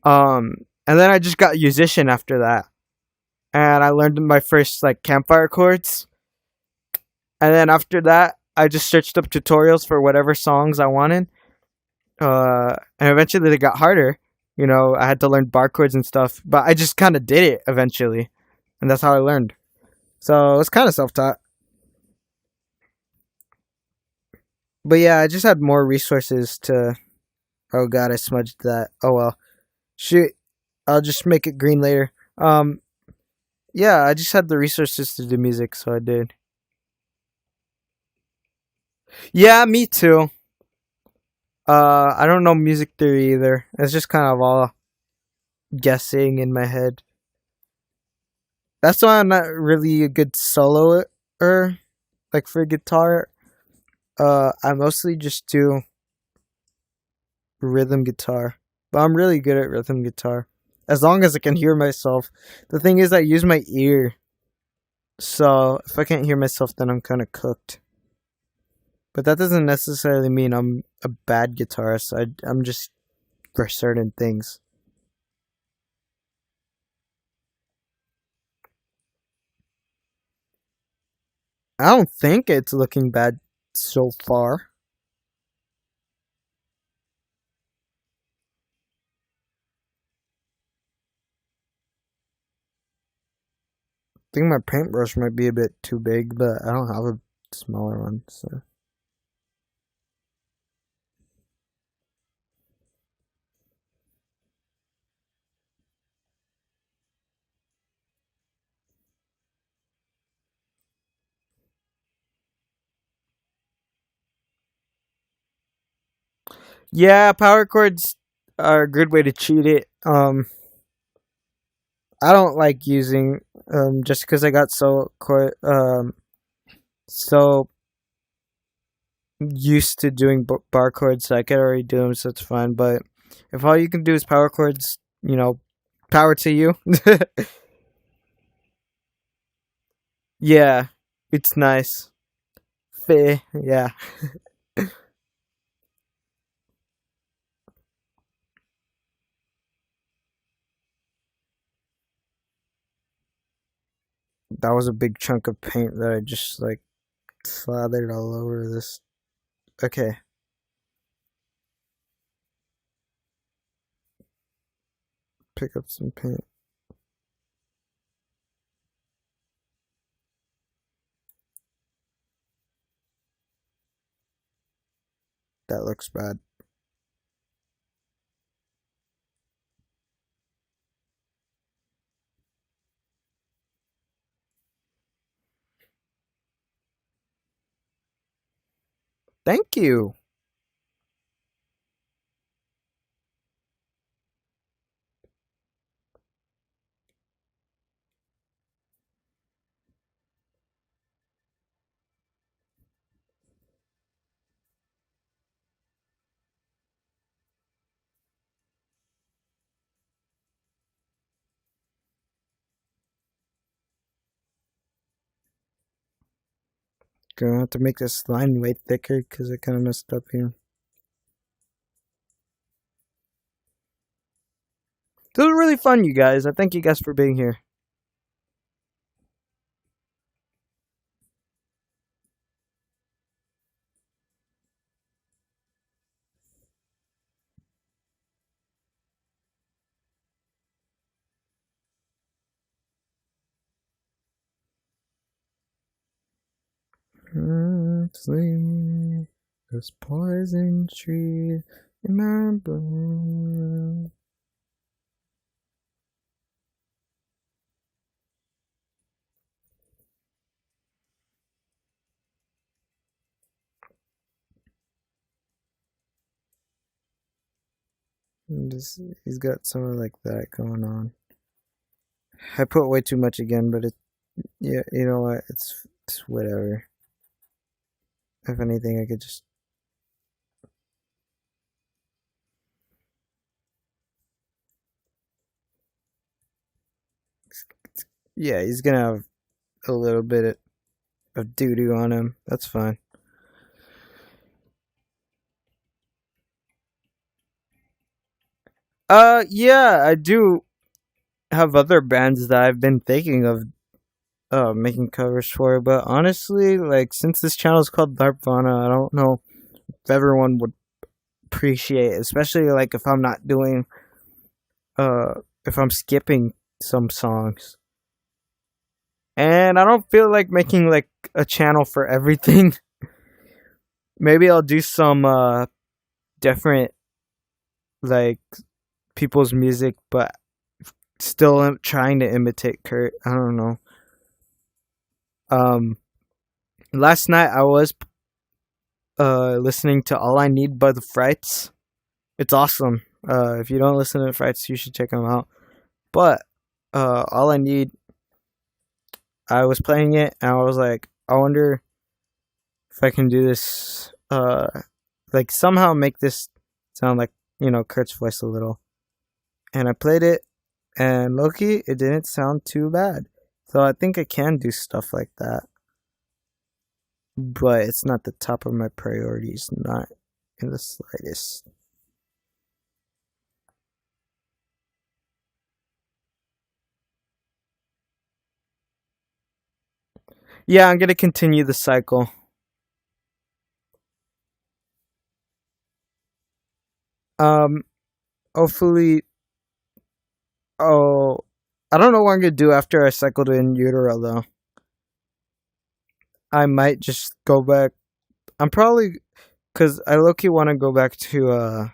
And then I just got musician after that, and I learned my first like campfire chords. And then after that, I just searched up tutorials for whatever songs I wanted. And eventually they got harder. I had to learn bar chords and stuff, but I just kind of did it eventually, and that's how I learned. So it's kind of self-taught. But yeah, I just had more resources to. Oh god, I smudged that. Oh well, shoot. I'll just make it green later. Yeah, I just had the resources to do music, so I did. Yeah, me too. I don't know music theory either. It's just kind of all guessing in my head. That's why I'm not really a good soloer, like for guitar. I mostly just do rhythm guitar, but I'm really good at rhythm guitar as long as I can hear myself. The thing is, I use my ear, so if I can't hear myself, then I'm kind of cooked. But that doesn't necessarily mean I'm a bad guitarist. I'm just for certain things. I don't think it's looking bad so far. I think my paintbrush might be a bit too big, but I don't have a smaller one, so. Yeah, power chords are a good way to cheat it. I don't like using just because I got so used to doing bar chords, so I could already do them, so it's fine. But if all you can do is power chords, power to you. Yeah, it's nice. Fair, yeah. That was a big chunk of paint that I just like slathered all over this. Okay, pick up some paint. That looks bad. Thank you. Gonna have to make this line way thicker because I kind of messed up here. This was really fun, you guys. I thank you guys for being here. Sleep, there's poison tree in my blood. He's got something like that going on. I put way too much again, but yeah, you know what? It's whatever. If anything, I could just. Yeah, he's gonna have a little bit of doo doo on him. That's fine. Yeah, I do have other bands that I've been thinking of making covers for, but honestly, like since this channel is called Nirvana, I don't know if everyone would appreciate it, especially like if I'm not doing if I'm skipping some songs. And I don't feel like making like a channel for everything. Maybe I'll do some different like people's music, but still trying to imitate Kurt. I don't know. Um, last night I was listening to All I Need by the Frights. It's awesome. If you don't listen to the Frights, you should check them out. But All I Need, I was playing it and I was like, I wonder if I can do this. Like somehow make this sound like Kurt's voice a little. And I played it, and low-key, it didn't sound too bad. So I think I can do stuff like that. But it's not the top of my priorities, not in the slightest. Yeah, I'm gonna continue the cycle. Um, hopefully, oh, I don't know what I'm gonna do after I cycle to in utero though. I might just go back. I'm probably because I low-key want to go back to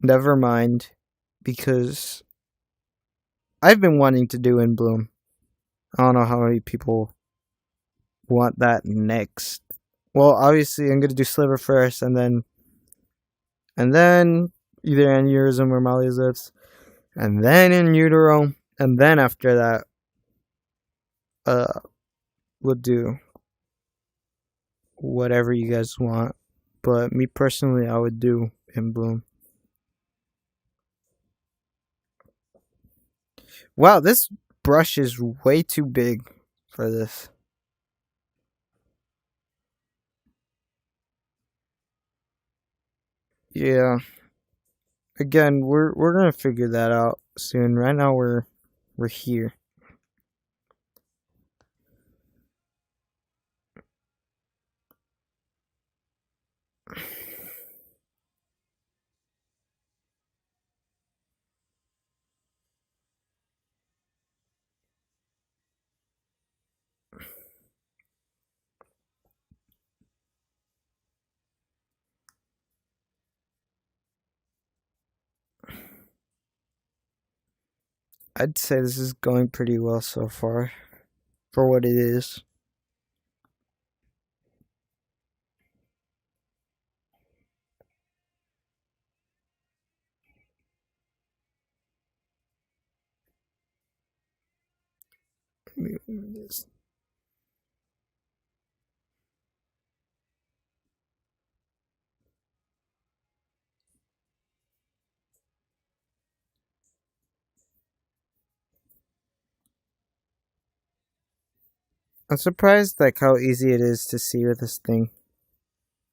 Nevermind because I've been wanting to do In Bloom. I don't know how many people want that next. Well, obviously, I'm gonna do Sliver first, and then either Aneurysm or Malleus, and then In Utero, and then after that, we'll do whatever you guys want. But me personally, I would do in bloom. Wow, this brush is way too big for this. Yeah. Again, we're gonna figure that out soon. Right now we're here. I'd say this is going pretty well so far for what it is. I'm surprised like how easy it is to see with this thing.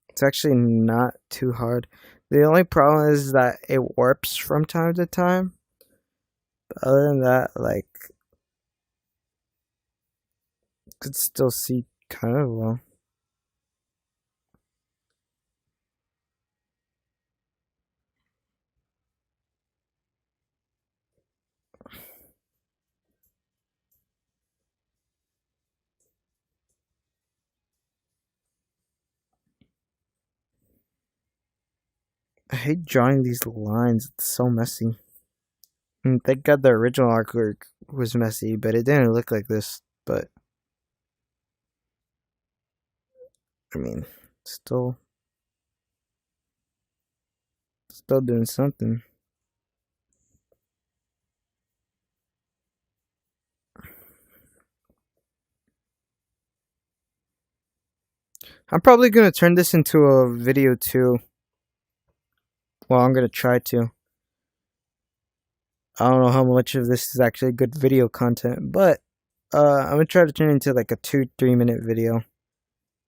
It's actually not too hard. The only problem is that it warps from time to time. But other than that, like, you could still see kind of well. I hate drawing these lines. It's so messy. And thank God the original artwork was messy, but it didn't look like this. But I mean, still doing something. I'm probably gonna turn this into a video too. Well, I'm gonna try to. I don't know how much of this is actually good video content, but I'm gonna try to turn it into like a 2-3 minute video,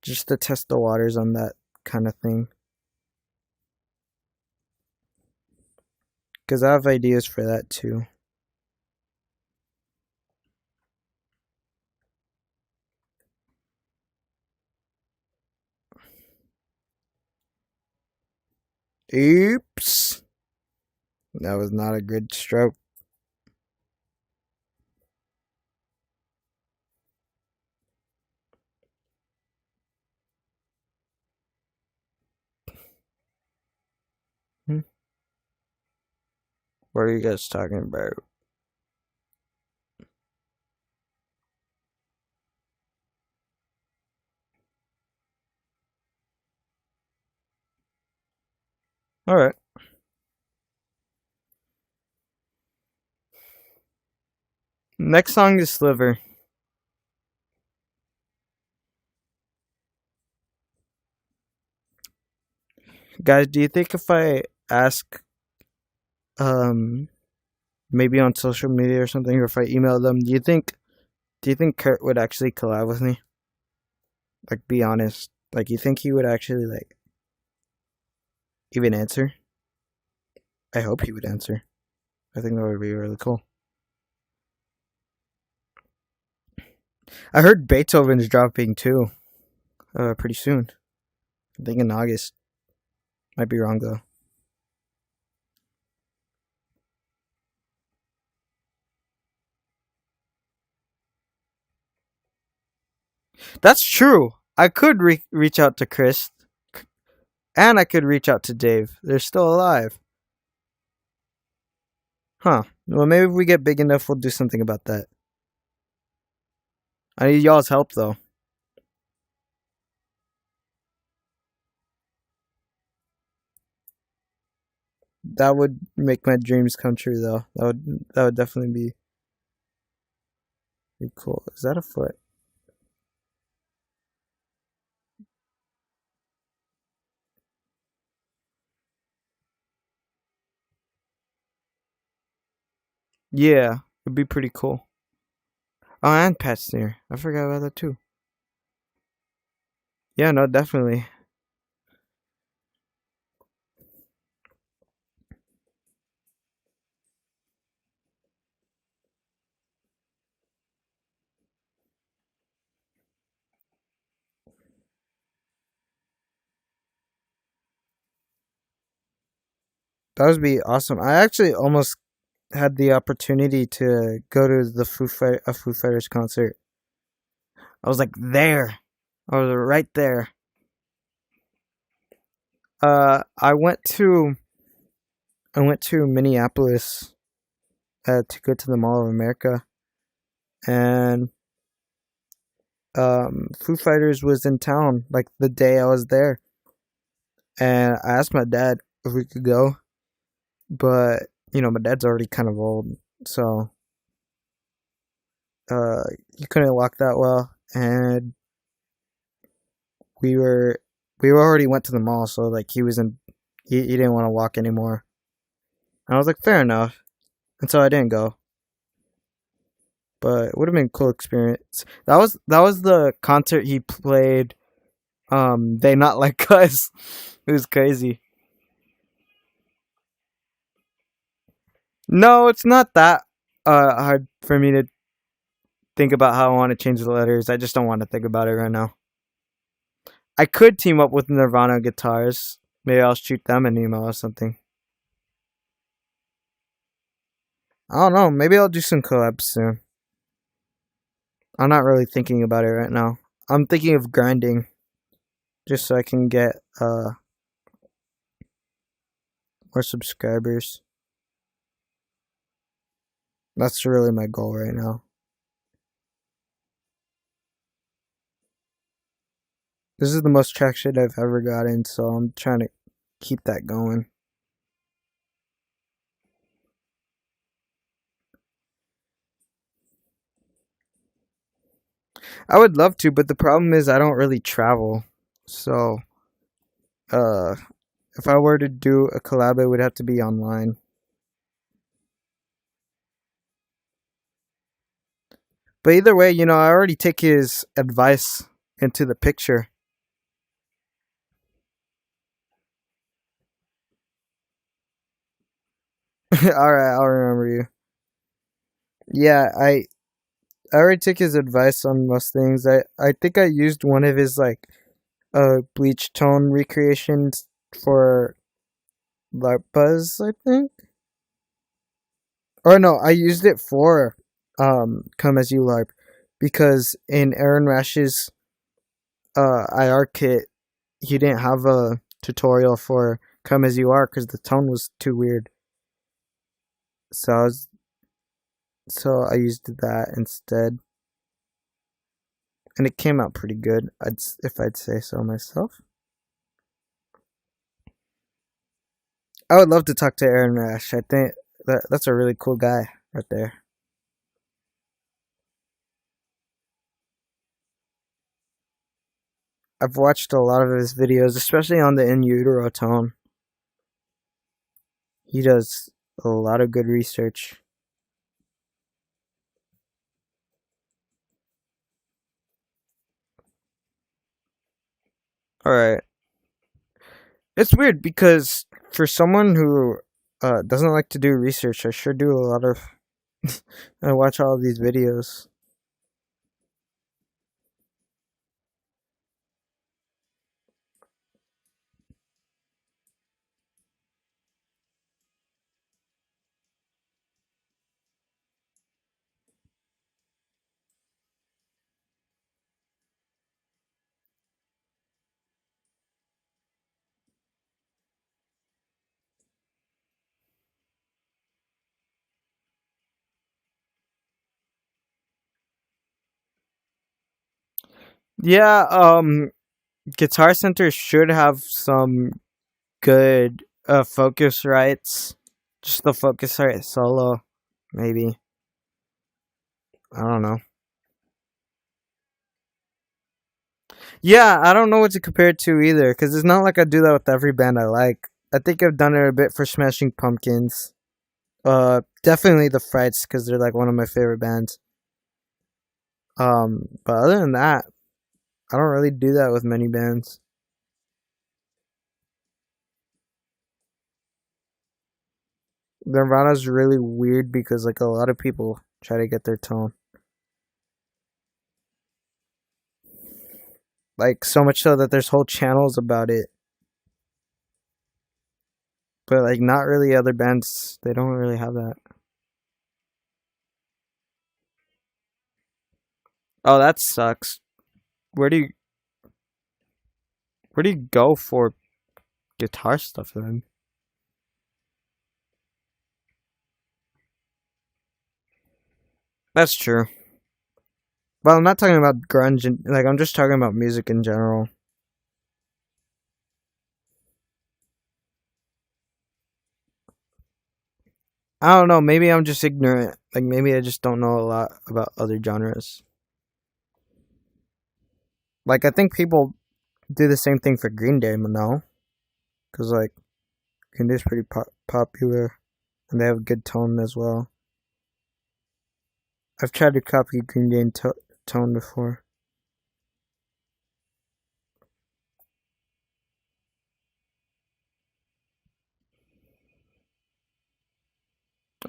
just to test the waters on that kind of thing. Because I have ideas for that too. Oops. That was not a good stroke. What are you guys talking about? Alright. Next song is Sliver. Guys, do you think if I ask maybe on social media or something, or if I email them, do you think Kurt would actually collab with me? Like, be honest. Like, you think he would actually like even answer? I hope he would answer. I think that would be really cool. I heard Beethoven's dropping too. Pretty soon. I think in August. Might be wrong though. That's true. I could reach out to Chris, and I could reach out to Dave. They're still alive. Huh. Well, maybe if we get big enough, we'll do something about that. I need y'all's help though. That would make my dreams come true though. That would definitely be cool. Is that a foot? Yeah, it'd be pretty cool. Oh, and Pat Smear. I forgot about that too. Yeah, no, definitely. That would be awesome. I actually almost had the opportunity to go to the Foo Fighters concert. I was like there. I was right there. I went to Minneapolis to go to the Mall of America, and Foo Fighters was in town like the day I was there, and I asked my dad if we could go, but my dad's already kind of old, so uh, he couldn't walk that well, and we were we already went to the mall, so like he didn't want to walk anymore. And I was like, fair enough, and so I didn't go. But it would have been a cool experience. That was the concert he played. They Not Like Us. It was crazy. No, it's not that hard for me to think about how I want to change the letters. I just don't want to think about it right now. I could team up with Nirvana guitars. Maybe I'll shoot them an email or something. I don't know. Maybe I'll do some collabs soon. I'm not really thinking about it right now. I'm thinking of grinding just so I can get more subscribers. That's really my goal right now. This is the most traction I've ever gotten, so I'm trying to keep that going. I would love to, but the problem is I don't really travel. So, uh, if I were to do a collab, it would have to be online. But either way, I already take his advice into the picture. All right, I'll remember you. Yeah, I already took his advice on most things. I think I used one of his like bleach tone recreations for LARP Buzz, I think. Or no, I used it for Come As You LARP because in Aaron Rash's IR kit, he didn't have a tutorial for Come As You Are because the tone was too weird. So I used that instead, and it came out pretty good. If I'd say so myself. I would love to talk to Aaron Rash. I think that's a really cool guy right there. I've watched a lot of his videos, especially on the in utero tone. He does a lot of good research. All right. It's weird because for someone who doesn't like to do research, I sure do a lot of. I watch all of these videos. Yeah, Guitar Center should have some good focus rights. Just the focus right solo, maybe. I don't know. Yeah, I don't know what to compare it to either, because it's not like I do that with every band I like. I think I've done it a bit for Smashing Pumpkins. Definitely the Frights because they're like one of my favorite bands. But other than that, I don't really do that with many bands. Nirvana's really weird because like a lot of people try to get their tone. Like so much so that there's whole channels about it. But like not really other bands, they don't really have that. Oh, that sucks. Where do you where do you go for guitar stuff then? That's true. But I'm not talking about grunge and like I'm just talking about music in general. I don't know, maybe I'm just ignorant. Like maybe I just don't know a lot about other genres. Like I think people do the same thing for Green Day, no? Cuz like Green Day's pretty popular and they have a good tone as well. I've tried to copy Green Day tone before.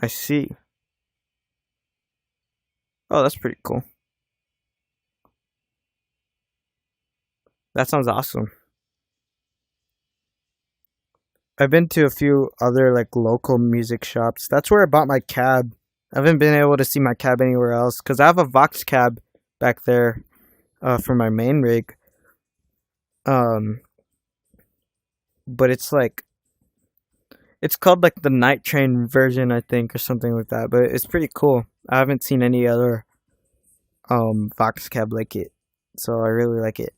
I see. Oh, that's pretty cool. That sounds awesome. I've been to a few other like local music shops. That's where I bought my cab. I haven't been able to see my cab anywhere else because I have a Vox cab back there for my main rig. Um, but it's like it's called like the night train version, I think, or something like that. But it's pretty cool. I haven't seen any other Vox cab like it, so I really like it.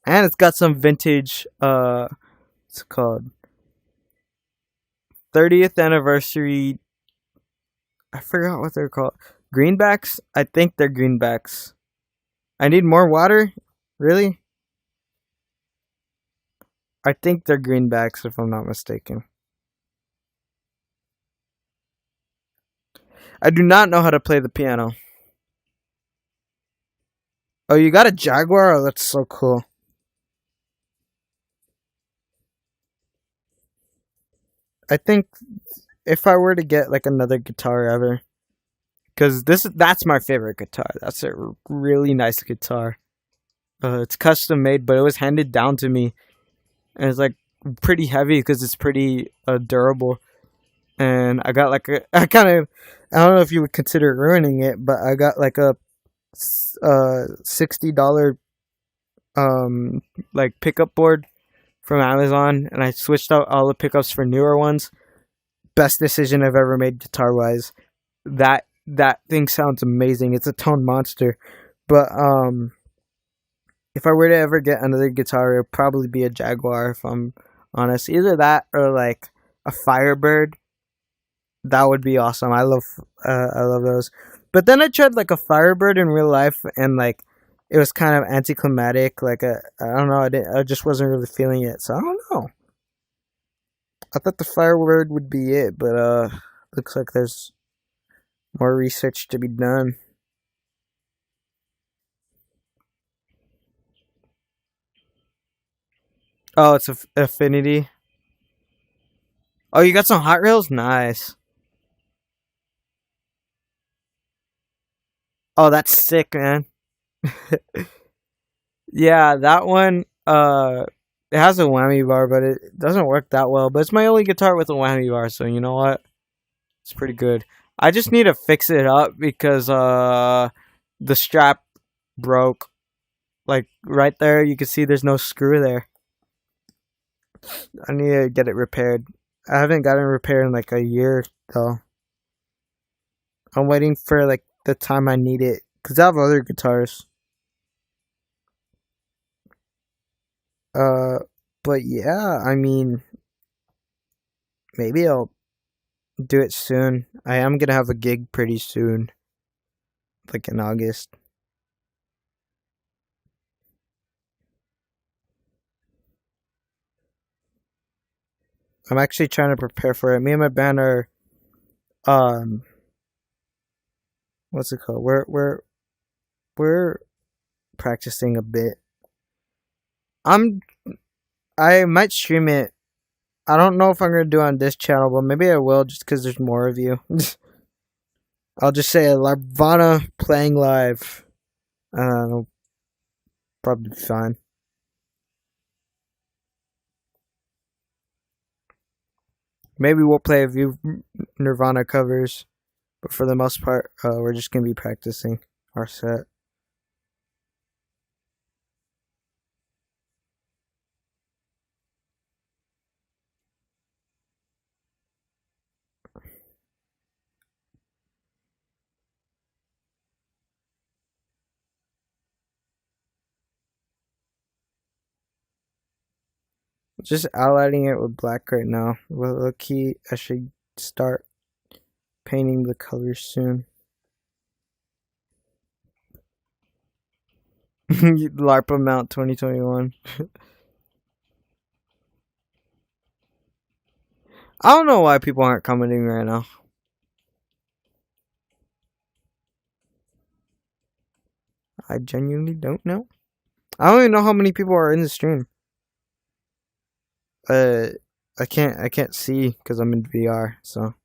And it's got some vintage. What's it called? 30th anniversary. I forgot what they're called. Greenbacks? I think they're greenbacks. I need more water? Really? I think they're greenbacks if I'm not mistaken. I do not know how to play the piano. Oh, you got a Jaguar? Oh, that's so cool. I think if I were to get like another guitar ever, because that's my favorite guitar. That's a really nice guitar. It's custom made, but it was handed down to me, and it's like pretty heavy because it's pretty durable. And I got like I don't know if you would consider ruining it, but I got like a $60 um like pickup board from Amazon, and I switched out all the pickups for newer ones. Best decision I've ever made guitar wise. That thing sounds amazing. It's a tone monster. But if I were to ever get another guitar, it would probably be a Jaguar if I'm honest. Either that or like a Firebird. That would be awesome. I love those. But then I tried like a Firebird in real life, and like it was kind of anticlimactic. Like I don't know, I just wasn't really feeling it. So I don't know. I thought the Firebird would be it, but looks like there's more research to be done. Oh, it's a Affinity. Oh, you got some Hot Rails? Nice. Oh, that's sick, man. Yeah, that one. It has a whammy bar, but it doesn't work that well. But it's my only guitar with a whammy bar, so you know what? It's pretty good. I just need to fix it up because the strap broke. Like right there, you can see there's no screw there. I need to get it repaired. I haven't gotten it repaired in like a year though. I'm waiting for like the time I need it because I have other guitars. Uh, but yeah, I mean, maybe I'll do it soon. I am gonna have a gig pretty soon, like in August. I'm actually trying to prepare for it. Me and my band are um what's it called? We're practicing a bit. I'm I might stream it. I don't know if I'm gonna do it on this channel, but maybe I will just because there's more of you. I'll just say Larvana playing live. It'll probably be fine. Maybe we'll play a few Nirvana covers, but for the most part, we're just gonna be practicing our set. Just outlining it with black right now. Low key, I should start painting the colors soon. LARPA Mount 2021. I don't know why people aren't commenting right now. I genuinely don't know. I don't even know how many people are in the stream. I can't see because I'm in VR. So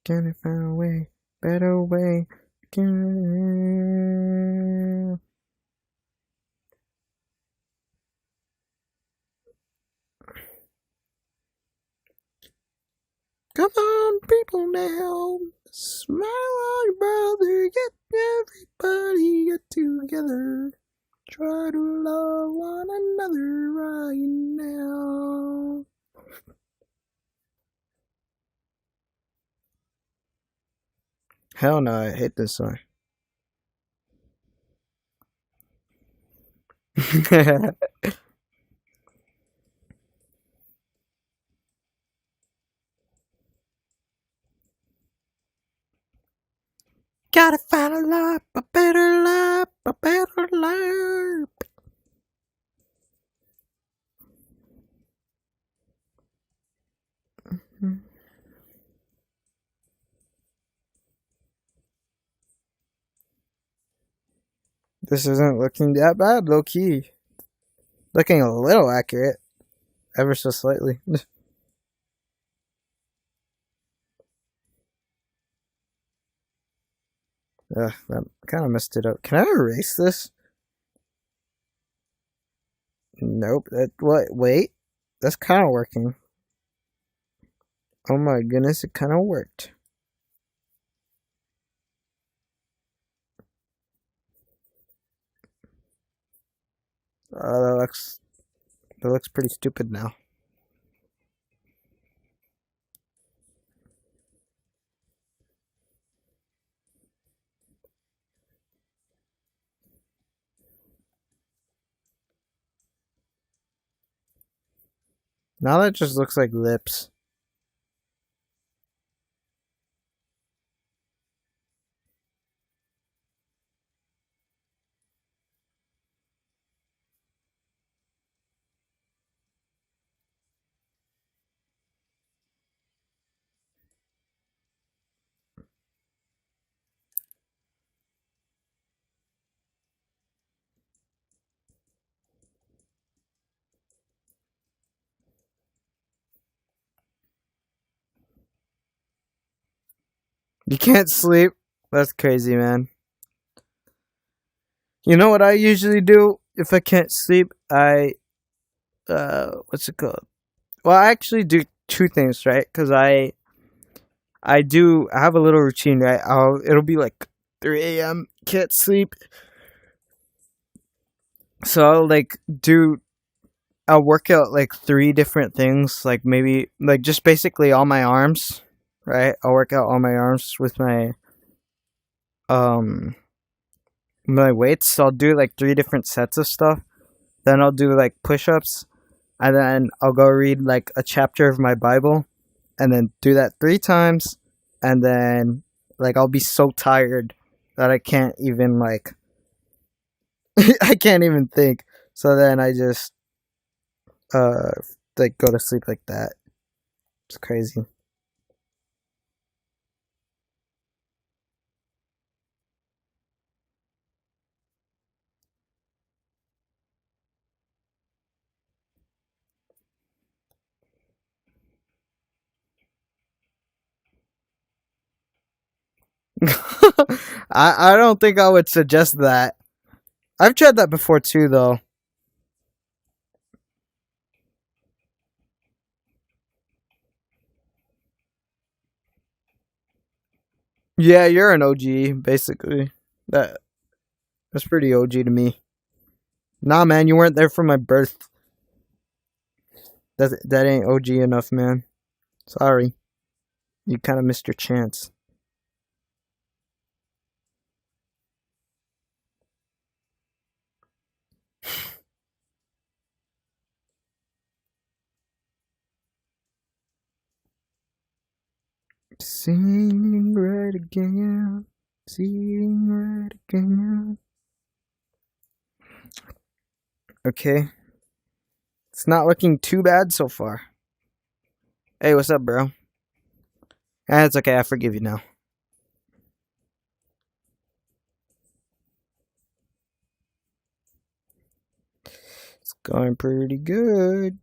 can I find a way, better way? Can... Come on, people now. Smile on brother. Get everybody get together. Try to love one another right now. Hell no, I hate this song. Gotta find a life, a better life, a better life. This isn't looking that bad, low key. Looking a little accurate, ever so slightly. Ugh, that kind of messed it up. Can I erase this? Nope. What? Wait. That's kind of working. Oh my goodness, it kind of worked. That looks pretty stupid now. Now that just looks like lips. You can't sleep? That's crazy, man. You know what I usually do if I can't sleep? What's it called? Well, I actually do two things, right? Because I have a little routine, right? It'll be like 3 a.m. Can't sleep, so I'll work out like 3 different things, like maybe like just basically all my arms, right? I'll work out all my arms with um my weights. So I'll do like 3 different sets of stuff. Then I'll do like push-ups, and then I'll go read like a chapter of my Bible, and then do that 3 times, and then like I'll be so tired that I can't even like I can't even think. So then I just uh like go to sleep like that. It's crazy. I don't think I would suggest that. I've tried that before too, though. Yeah, you're an OG, basically. That's pretty OG to me. Nah, man, you weren't there for my birth. That ain't OG enough, man. Sorry, you kind of missed your chance. Sing right again, sing right again. Okay, it's not looking too bad so far. Hey, what's up, bro? It's okay. I forgive you now. It's going pretty good.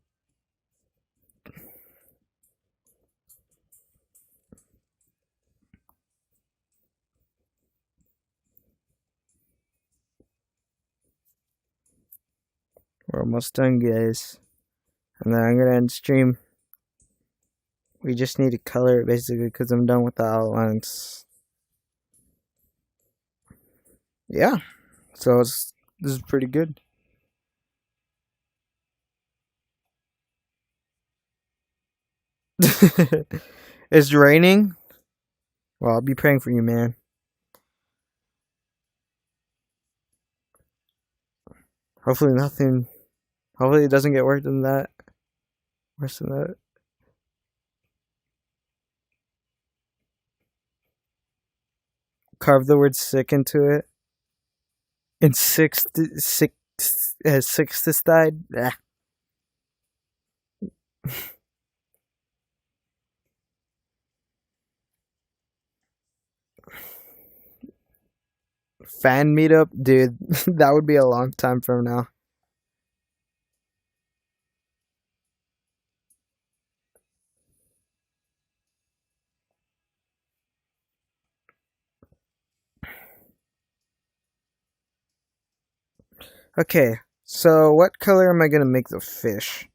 We're almost done, guys. And then I'm gonna end stream. We just need to color it basically because I'm done with the outlines. Yeah, so this is pretty good. It's raining. Well, I'll be praying for you, man. Hopefully nothing. Hopefully it doesn't get worse than that. Worse than that. Carve the word sick into it. In sixticide. Ah. Fan meetup, dude. That would be a long time from now. Okay, so what color am I gonna make the fish?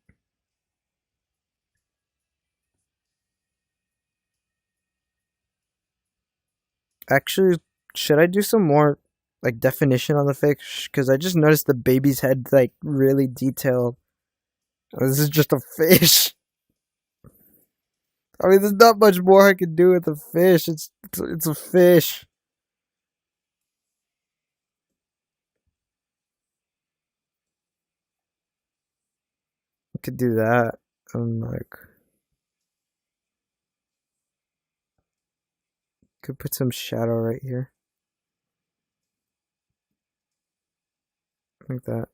Actually, should I do some more like definition on the fish? Because I just noticed the baby's head like really detailed. This is just a fish. I mean, there's not much more I can do with a fish. It's a fish. I could do that. Like, could put some shadow right here, like that,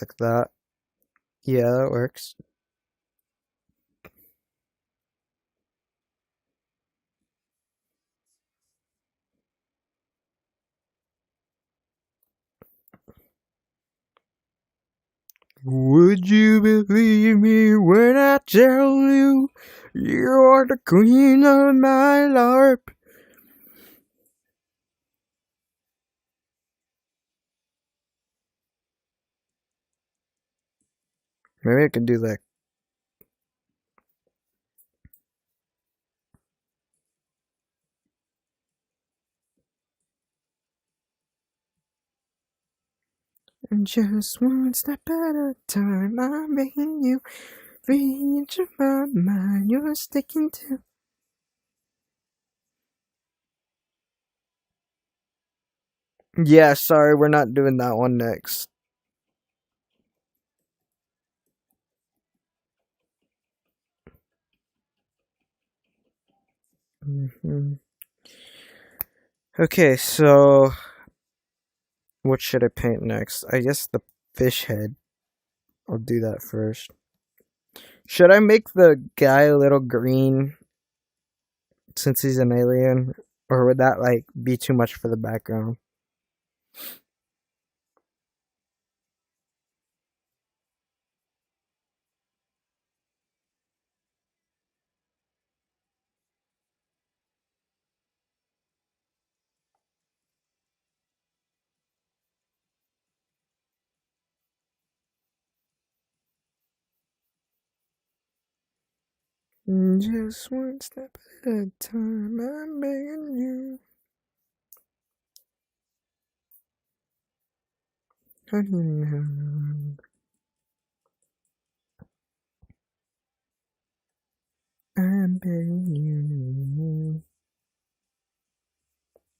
like that. Yeah, that works. Would you believe me when I tell you you are the queen of my LARP? Maybe I can do that. And just one step at a time, I'm begging you, free inch of my mind, you're sticking to. Yeah, sorry, we're not doing that one next. Okay, so what should I paint next? I guess the fish head. I'll do that first. Should I make the guy a little green since he's an alien? Or would that like be too much for the background? Just one step at a time, I'm begging you. I'm begging you.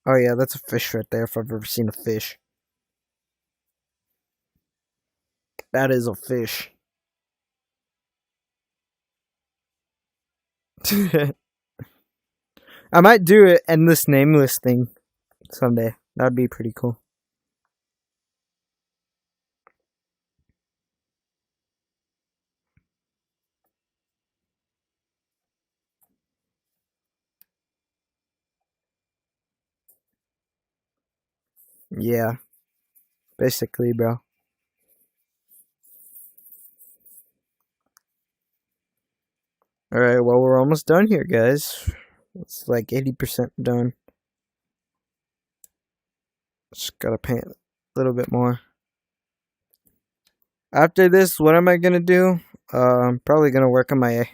Oh yeah, that's a fish right there if I've ever seen a fish. That is a fish. I might do it endless nameless thing someday. That'd be pretty cool. Yeah, basically, bro. Alright, well, we're almost done here, guys. It's like 80% done. Just gotta paint a little bit more. After this, what am I gonna do? I'm probably gonna work on my.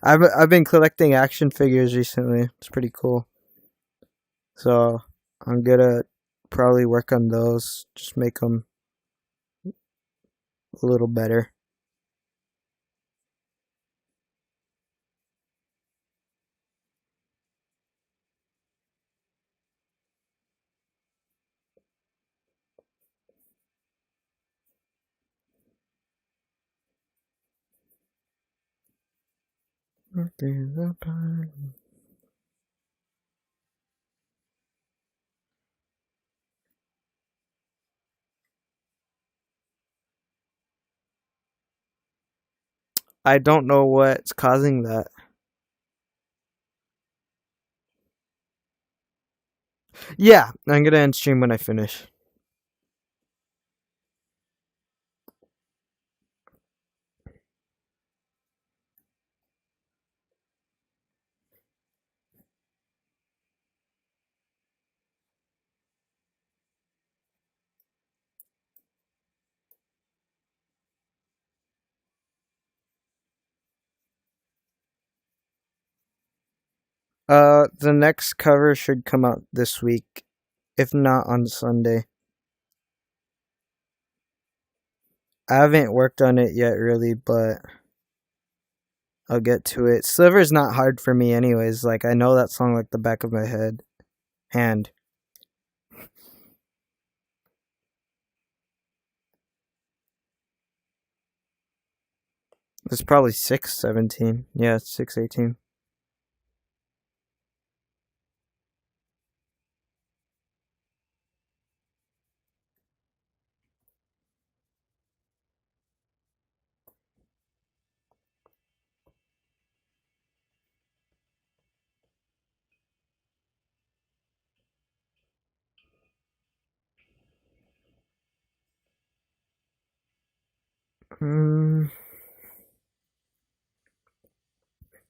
I've been collecting action figures recently. It's pretty cool. So I'm gonna probably work on those. Just make them a little better. I don't know what's causing that. Yeah, I'm gonna end stream when I finish. The next cover should come out this week, if not on Sunday. I haven't worked on it yet, really, but I'll get to it. Sliver's not hard for me, anyways. Like, I know that song like the back of my hand. It's probably 6:17. Yeah, it's 6:18.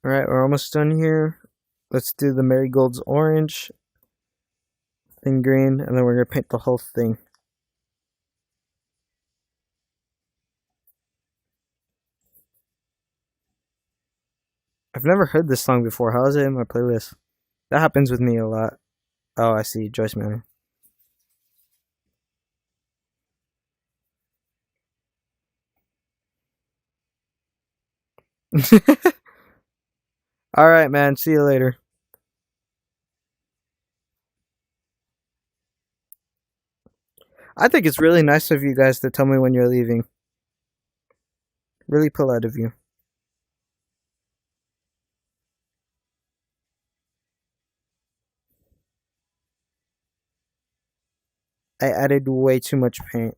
Alright, we're almost done here. Let's do the marigolds orange and green, and then we're gonna paint the whole thing. I've never heard this song before. How is it in my playlist? That happens with me a lot. Oh, I see. Joyce Manor. Alright, man. See you later. I think it's really nice of you guys to tell me when you're leaving. Really polite of you. I added way too much paint.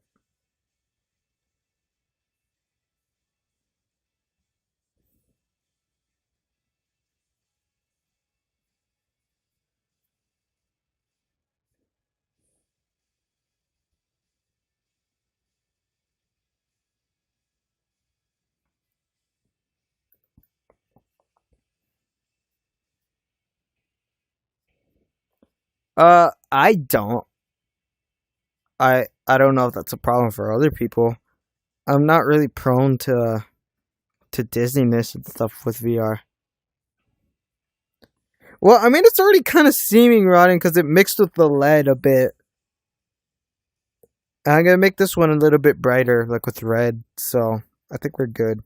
I don't. I don't know if that's a problem for other people. I'm not really prone to dizziness and stuff with VR. Well, I mean, it's already kind of seeming rotting because it mixed with the lead a bit. And I'm gonna make this one a little bit brighter, like with red. So I think we're good.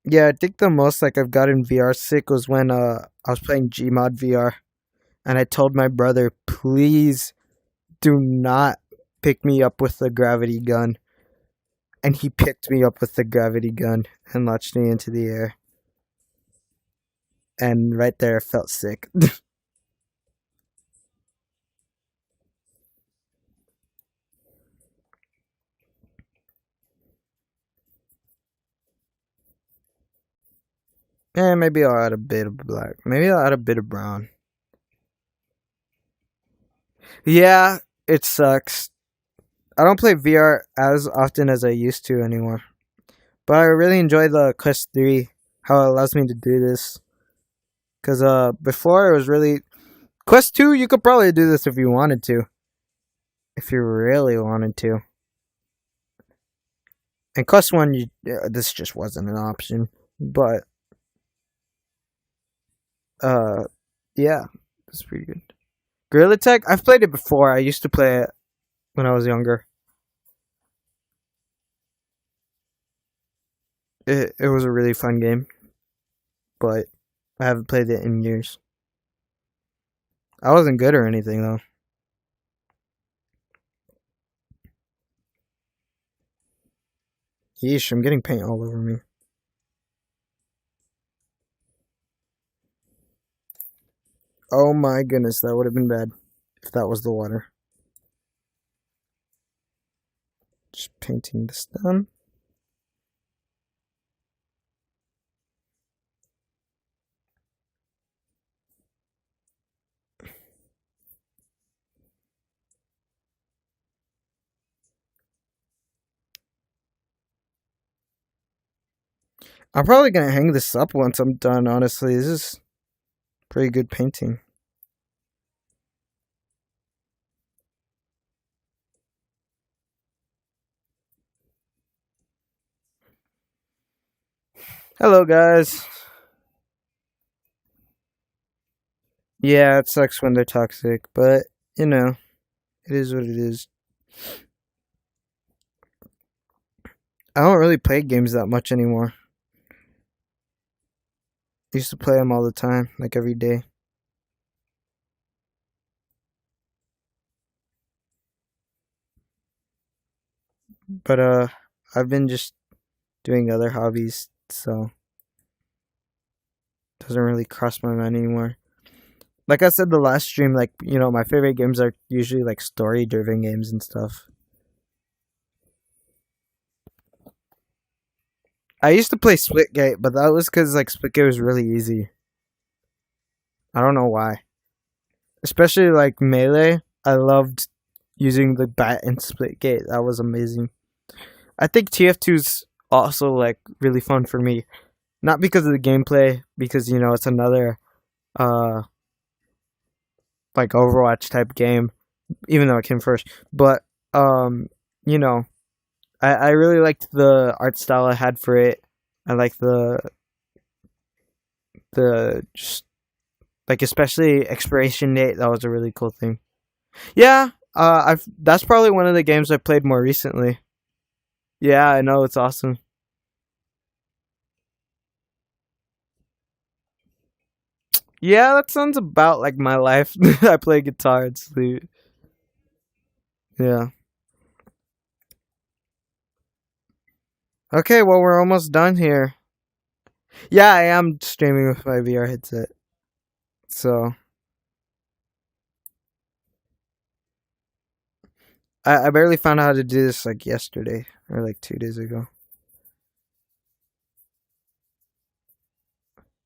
Yeah, I think the most like I've gotten VR sick was when I was playing Gmod VR, and I told my brother, please do not pick me up with the gravity gun, and he picked me up with the gravity gun and launched me into the air, and right there I felt sick. And maybe I'll add a bit of black. Maybe I'll add a bit of brown. Yeah, it sucks. I don't play VR as often as I used to anymore. But I really enjoy the Quest 3, how it allows me to do this. Because before it was really. Quest 2, you could probably do this if you wanted to. If you really wanted to. And Quest 1, this just wasn't an option. But, uh, yeah, it's pretty good. Gorilla Tag, I've played it before. I used to play it when I was younger. It was a really fun game. But I haven't played it in years. I wasn't good or anything, though. Yeesh, I'm getting paint all over me. Oh my goodness, that would have been bad if that was the water. Just painting this down. I'm probably gonna hang this up once I'm done, honestly. This is pretty good painting. Hello, guys. Yeah, it sucks when they're toxic, but, you know, it is what it is. I don't really play games that much anymore. I used to play them all the time, like every day. But, I've been just doing other hobbies, so it doesn't really cross my mind anymore. Like I said the last stream, like, you know, my favorite games are usually like story driven games and stuff. I used to play Splitgate, but that was because like Splitgate was really easy. I don't know why. Especially like Melee. I loved using the bat in Splitgate. That was amazing. I think TF2's also like really fun for me. Not because of the gameplay, because you know it's another uh like Overwatch type game, even though it came first. But you know, I really liked the art style I had for it. I like the just like especially expiration date. That was a really cool thing. Yeah, I've that's probably one of the games I played more recently. Yeah, I know it's awesome. Yeah, that sounds about like my life. I play guitar and sleep. Yeah. Okay, well we're almost done here. Yeah, I am streaming with my VR headset. So I barely found out how to do this like yesterday or like 2 days ago.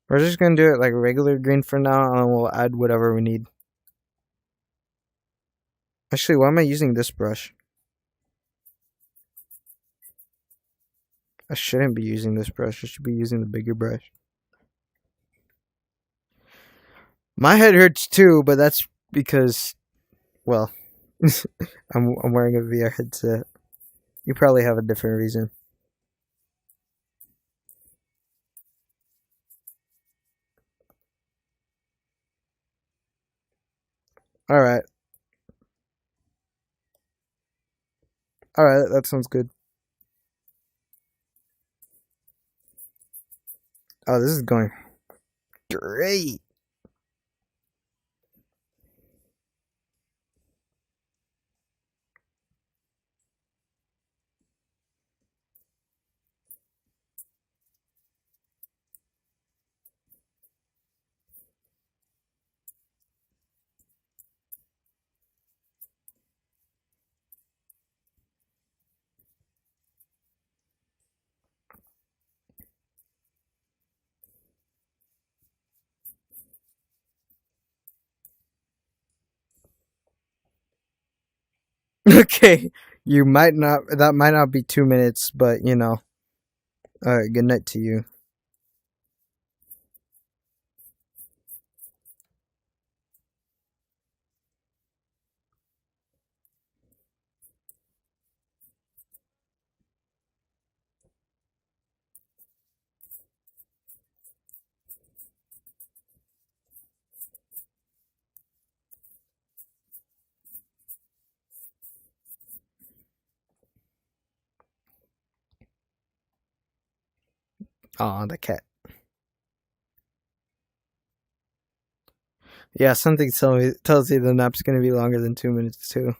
We're just gonna do it like regular green for now, and we'll add whatever we need. Actually, why am I using this brush? I shouldn't be using this brush. I should be using the bigger brush. My head hurts too, but that's because, well, I'm wearing a VR headset. You probably have a different reason. All right. All right, that sounds good. Oh, this is going great. Okay, you might not. That might not be 2 minutes, but you know. All right. Good night to you. Oh, the cat. Yeah, something tells you the nap's gonna be longer than 2 minutes too.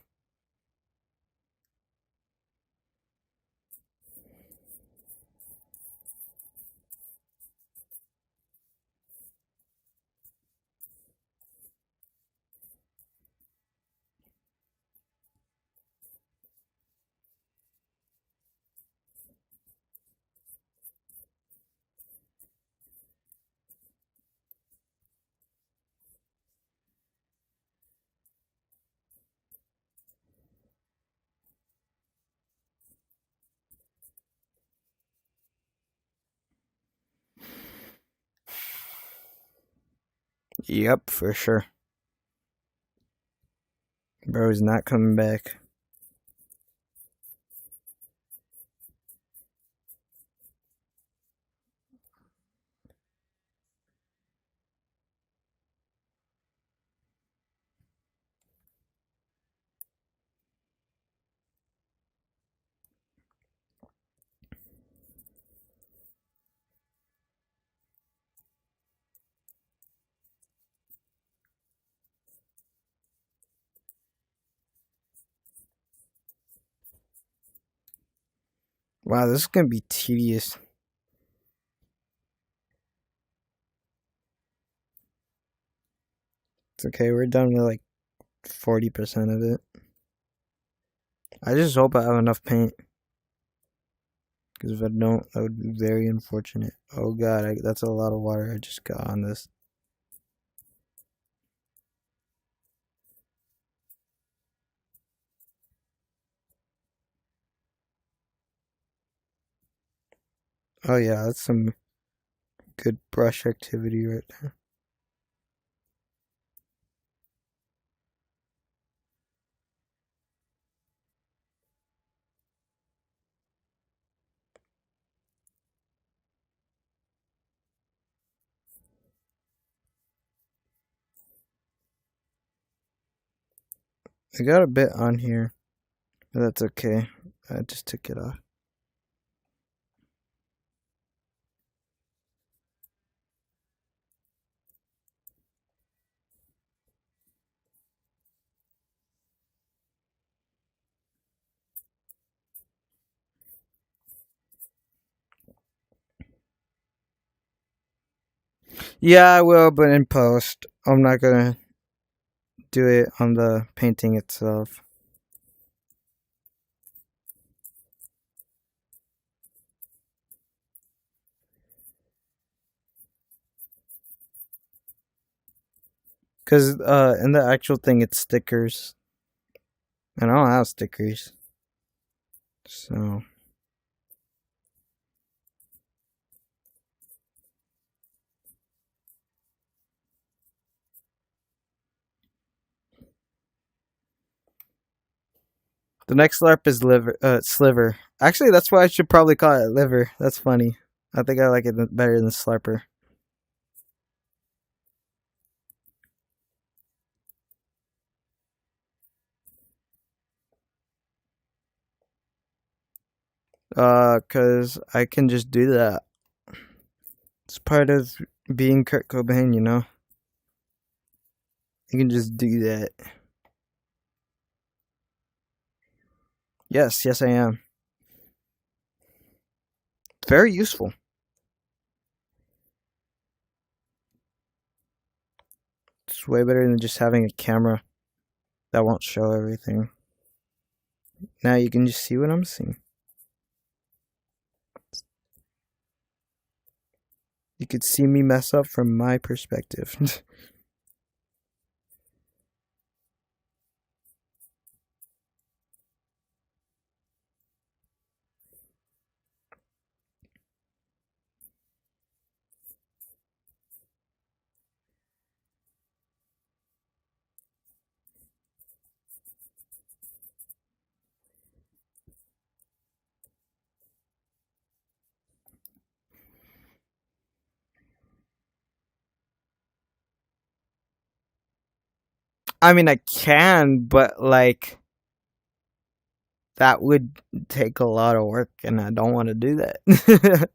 Yep, for sure. Bro's not coming back. Wow, this is gonna be tedious. It's okay, we're done with like 40% of it. I just hope I have enough paint. Because if I don't, that would be very unfortunate. Oh god, that's a lot of water I just got on this. Oh yeah, that's some good brush activity right there. I got a bit on here, but that's okay. I just took it off. Yeah, I will, but in post. I'm not gonna do it on the painting itself. Cause in the actual thing it's stickers. And I don't have stickers. So the next LARP is sliver. Actually, that's why I should probably call it liver. That's funny. I think I like it better than slarper. Cause I can just do that. It's part of being Kurt Cobain, you know? You can just do that. Yes, I am. Very useful. It's way better than just having a camera that won't show everything. Now you can just see what I'm seeing. You could see me mess up from my perspective. I mean, I can, but like that would take a lot of work, and I don't want to do that.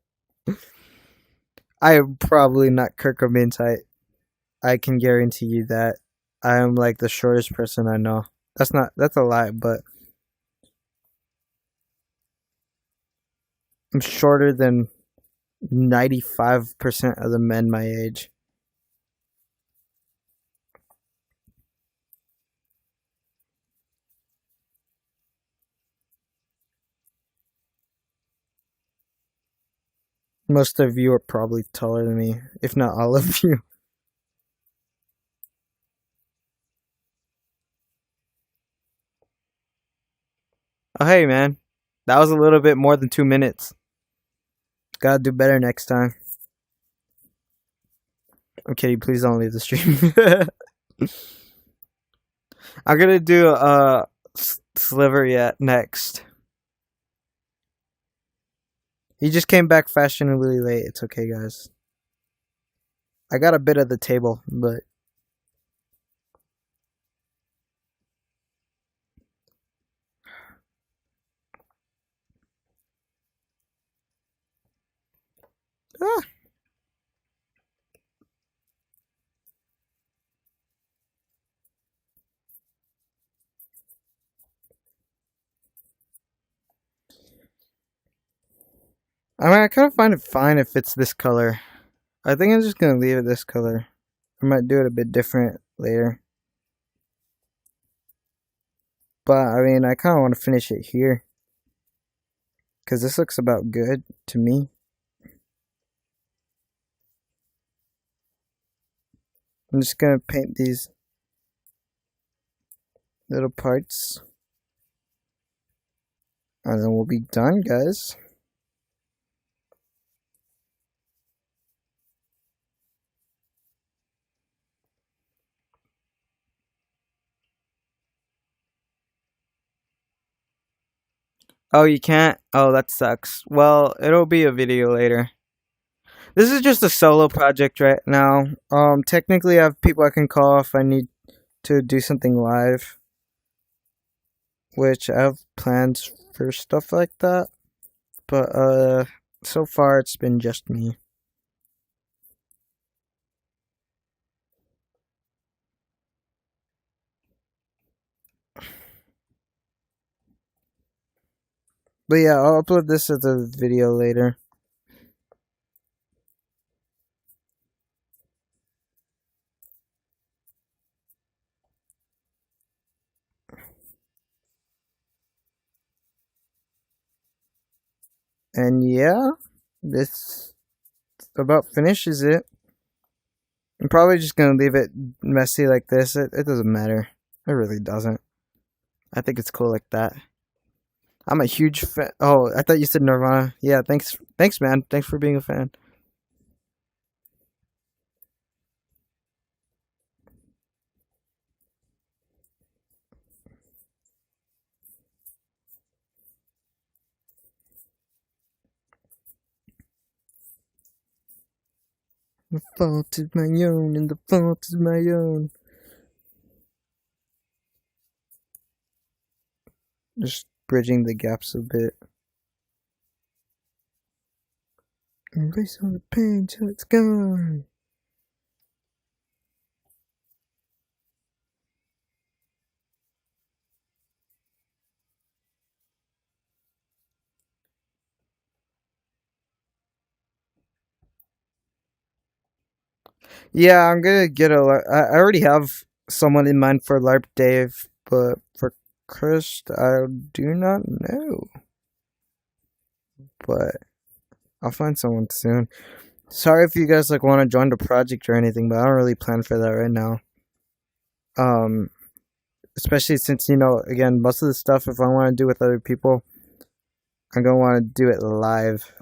I am probably not Kurt Cobain's height. I can guarantee you that. I am like the shortest person I know. That's a lie, but I'm shorter than 95% of the men my age. Most of you are probably taller than me, if not all of you. Oh, hey, man. That was a little bit more than 2 minutes. Gotta do better next time. I'm kidding. Please don't leave the stream. I'm gonna do Sliver yet next. He just came back fashionably late. It's okay, guys. I got a bit of the table, but ah. I mean, I kind of find it fine if it's this color. I think I'm just gonna leave it this color. I might do it a bit different later. But, I mean, I kind of want to finish it here. Because this looks about good to me. I'm just going to paint these little parts. And then we'll be done, guys. Oh, you can't? Oh, that sucks. Well, it'll be a video later. This is just a solo project right now. Technically I have people I can call if I need to do something live. Which I have plans for stuff like that. But, so far it's been just me. But yeah, I'll upload this as a video later. And yeah, this about finishes it. I'm probably just gonna leave it messy like this. It doesn't matter. It really doesn't. I think it's cool like that. I'm a huge fan. Oh, I thought you said Nirvana. Yeah, thanks, man. Thanks for being a fan. The fault is my own, and the fault is my own. Just bridging the gaps a bit. Embrace all the pain till it's gone. Yeah, I'm gonna get I already have someone in mind for LARP Dave, but for Chris, I do not know. But I'll find someone soon. Sorry if you guys like want to join the project or anything, but I don't really plan for that right now. Um, Especially since again, most of the stuff if I want to do with other people, I'm gonna want to do it live.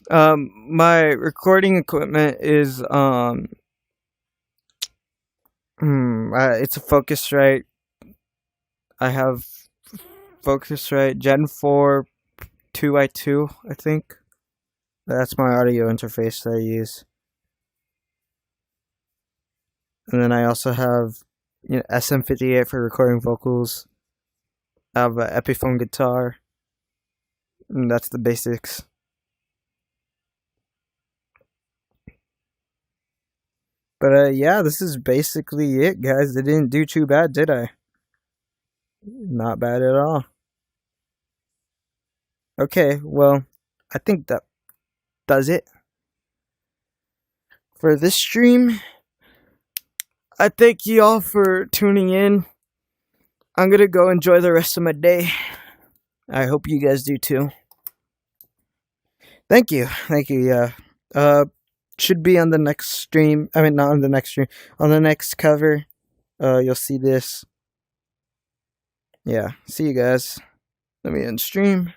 My recording equipment is it's a Focusrite. I have Focusrite Gen 4 2x2, I think. That's my audio interface that I use. And then I also have SM58 for recording vocals. I have an Epiphone guitar. And that's the basics. But yeah, this is basically it, guys. I didn't do too bad, did I? Not bad at all. Okay, well, I think that does it for this stream. I thank you all for tuning in. I'm gonna go enjoy the rest of my day. I hope you guys do too. Thank you. Yeah. Should be on the next stream. I mean, not on the next stream. On the next cover, you'll see this. Yeah. See you guys. Let me end stream.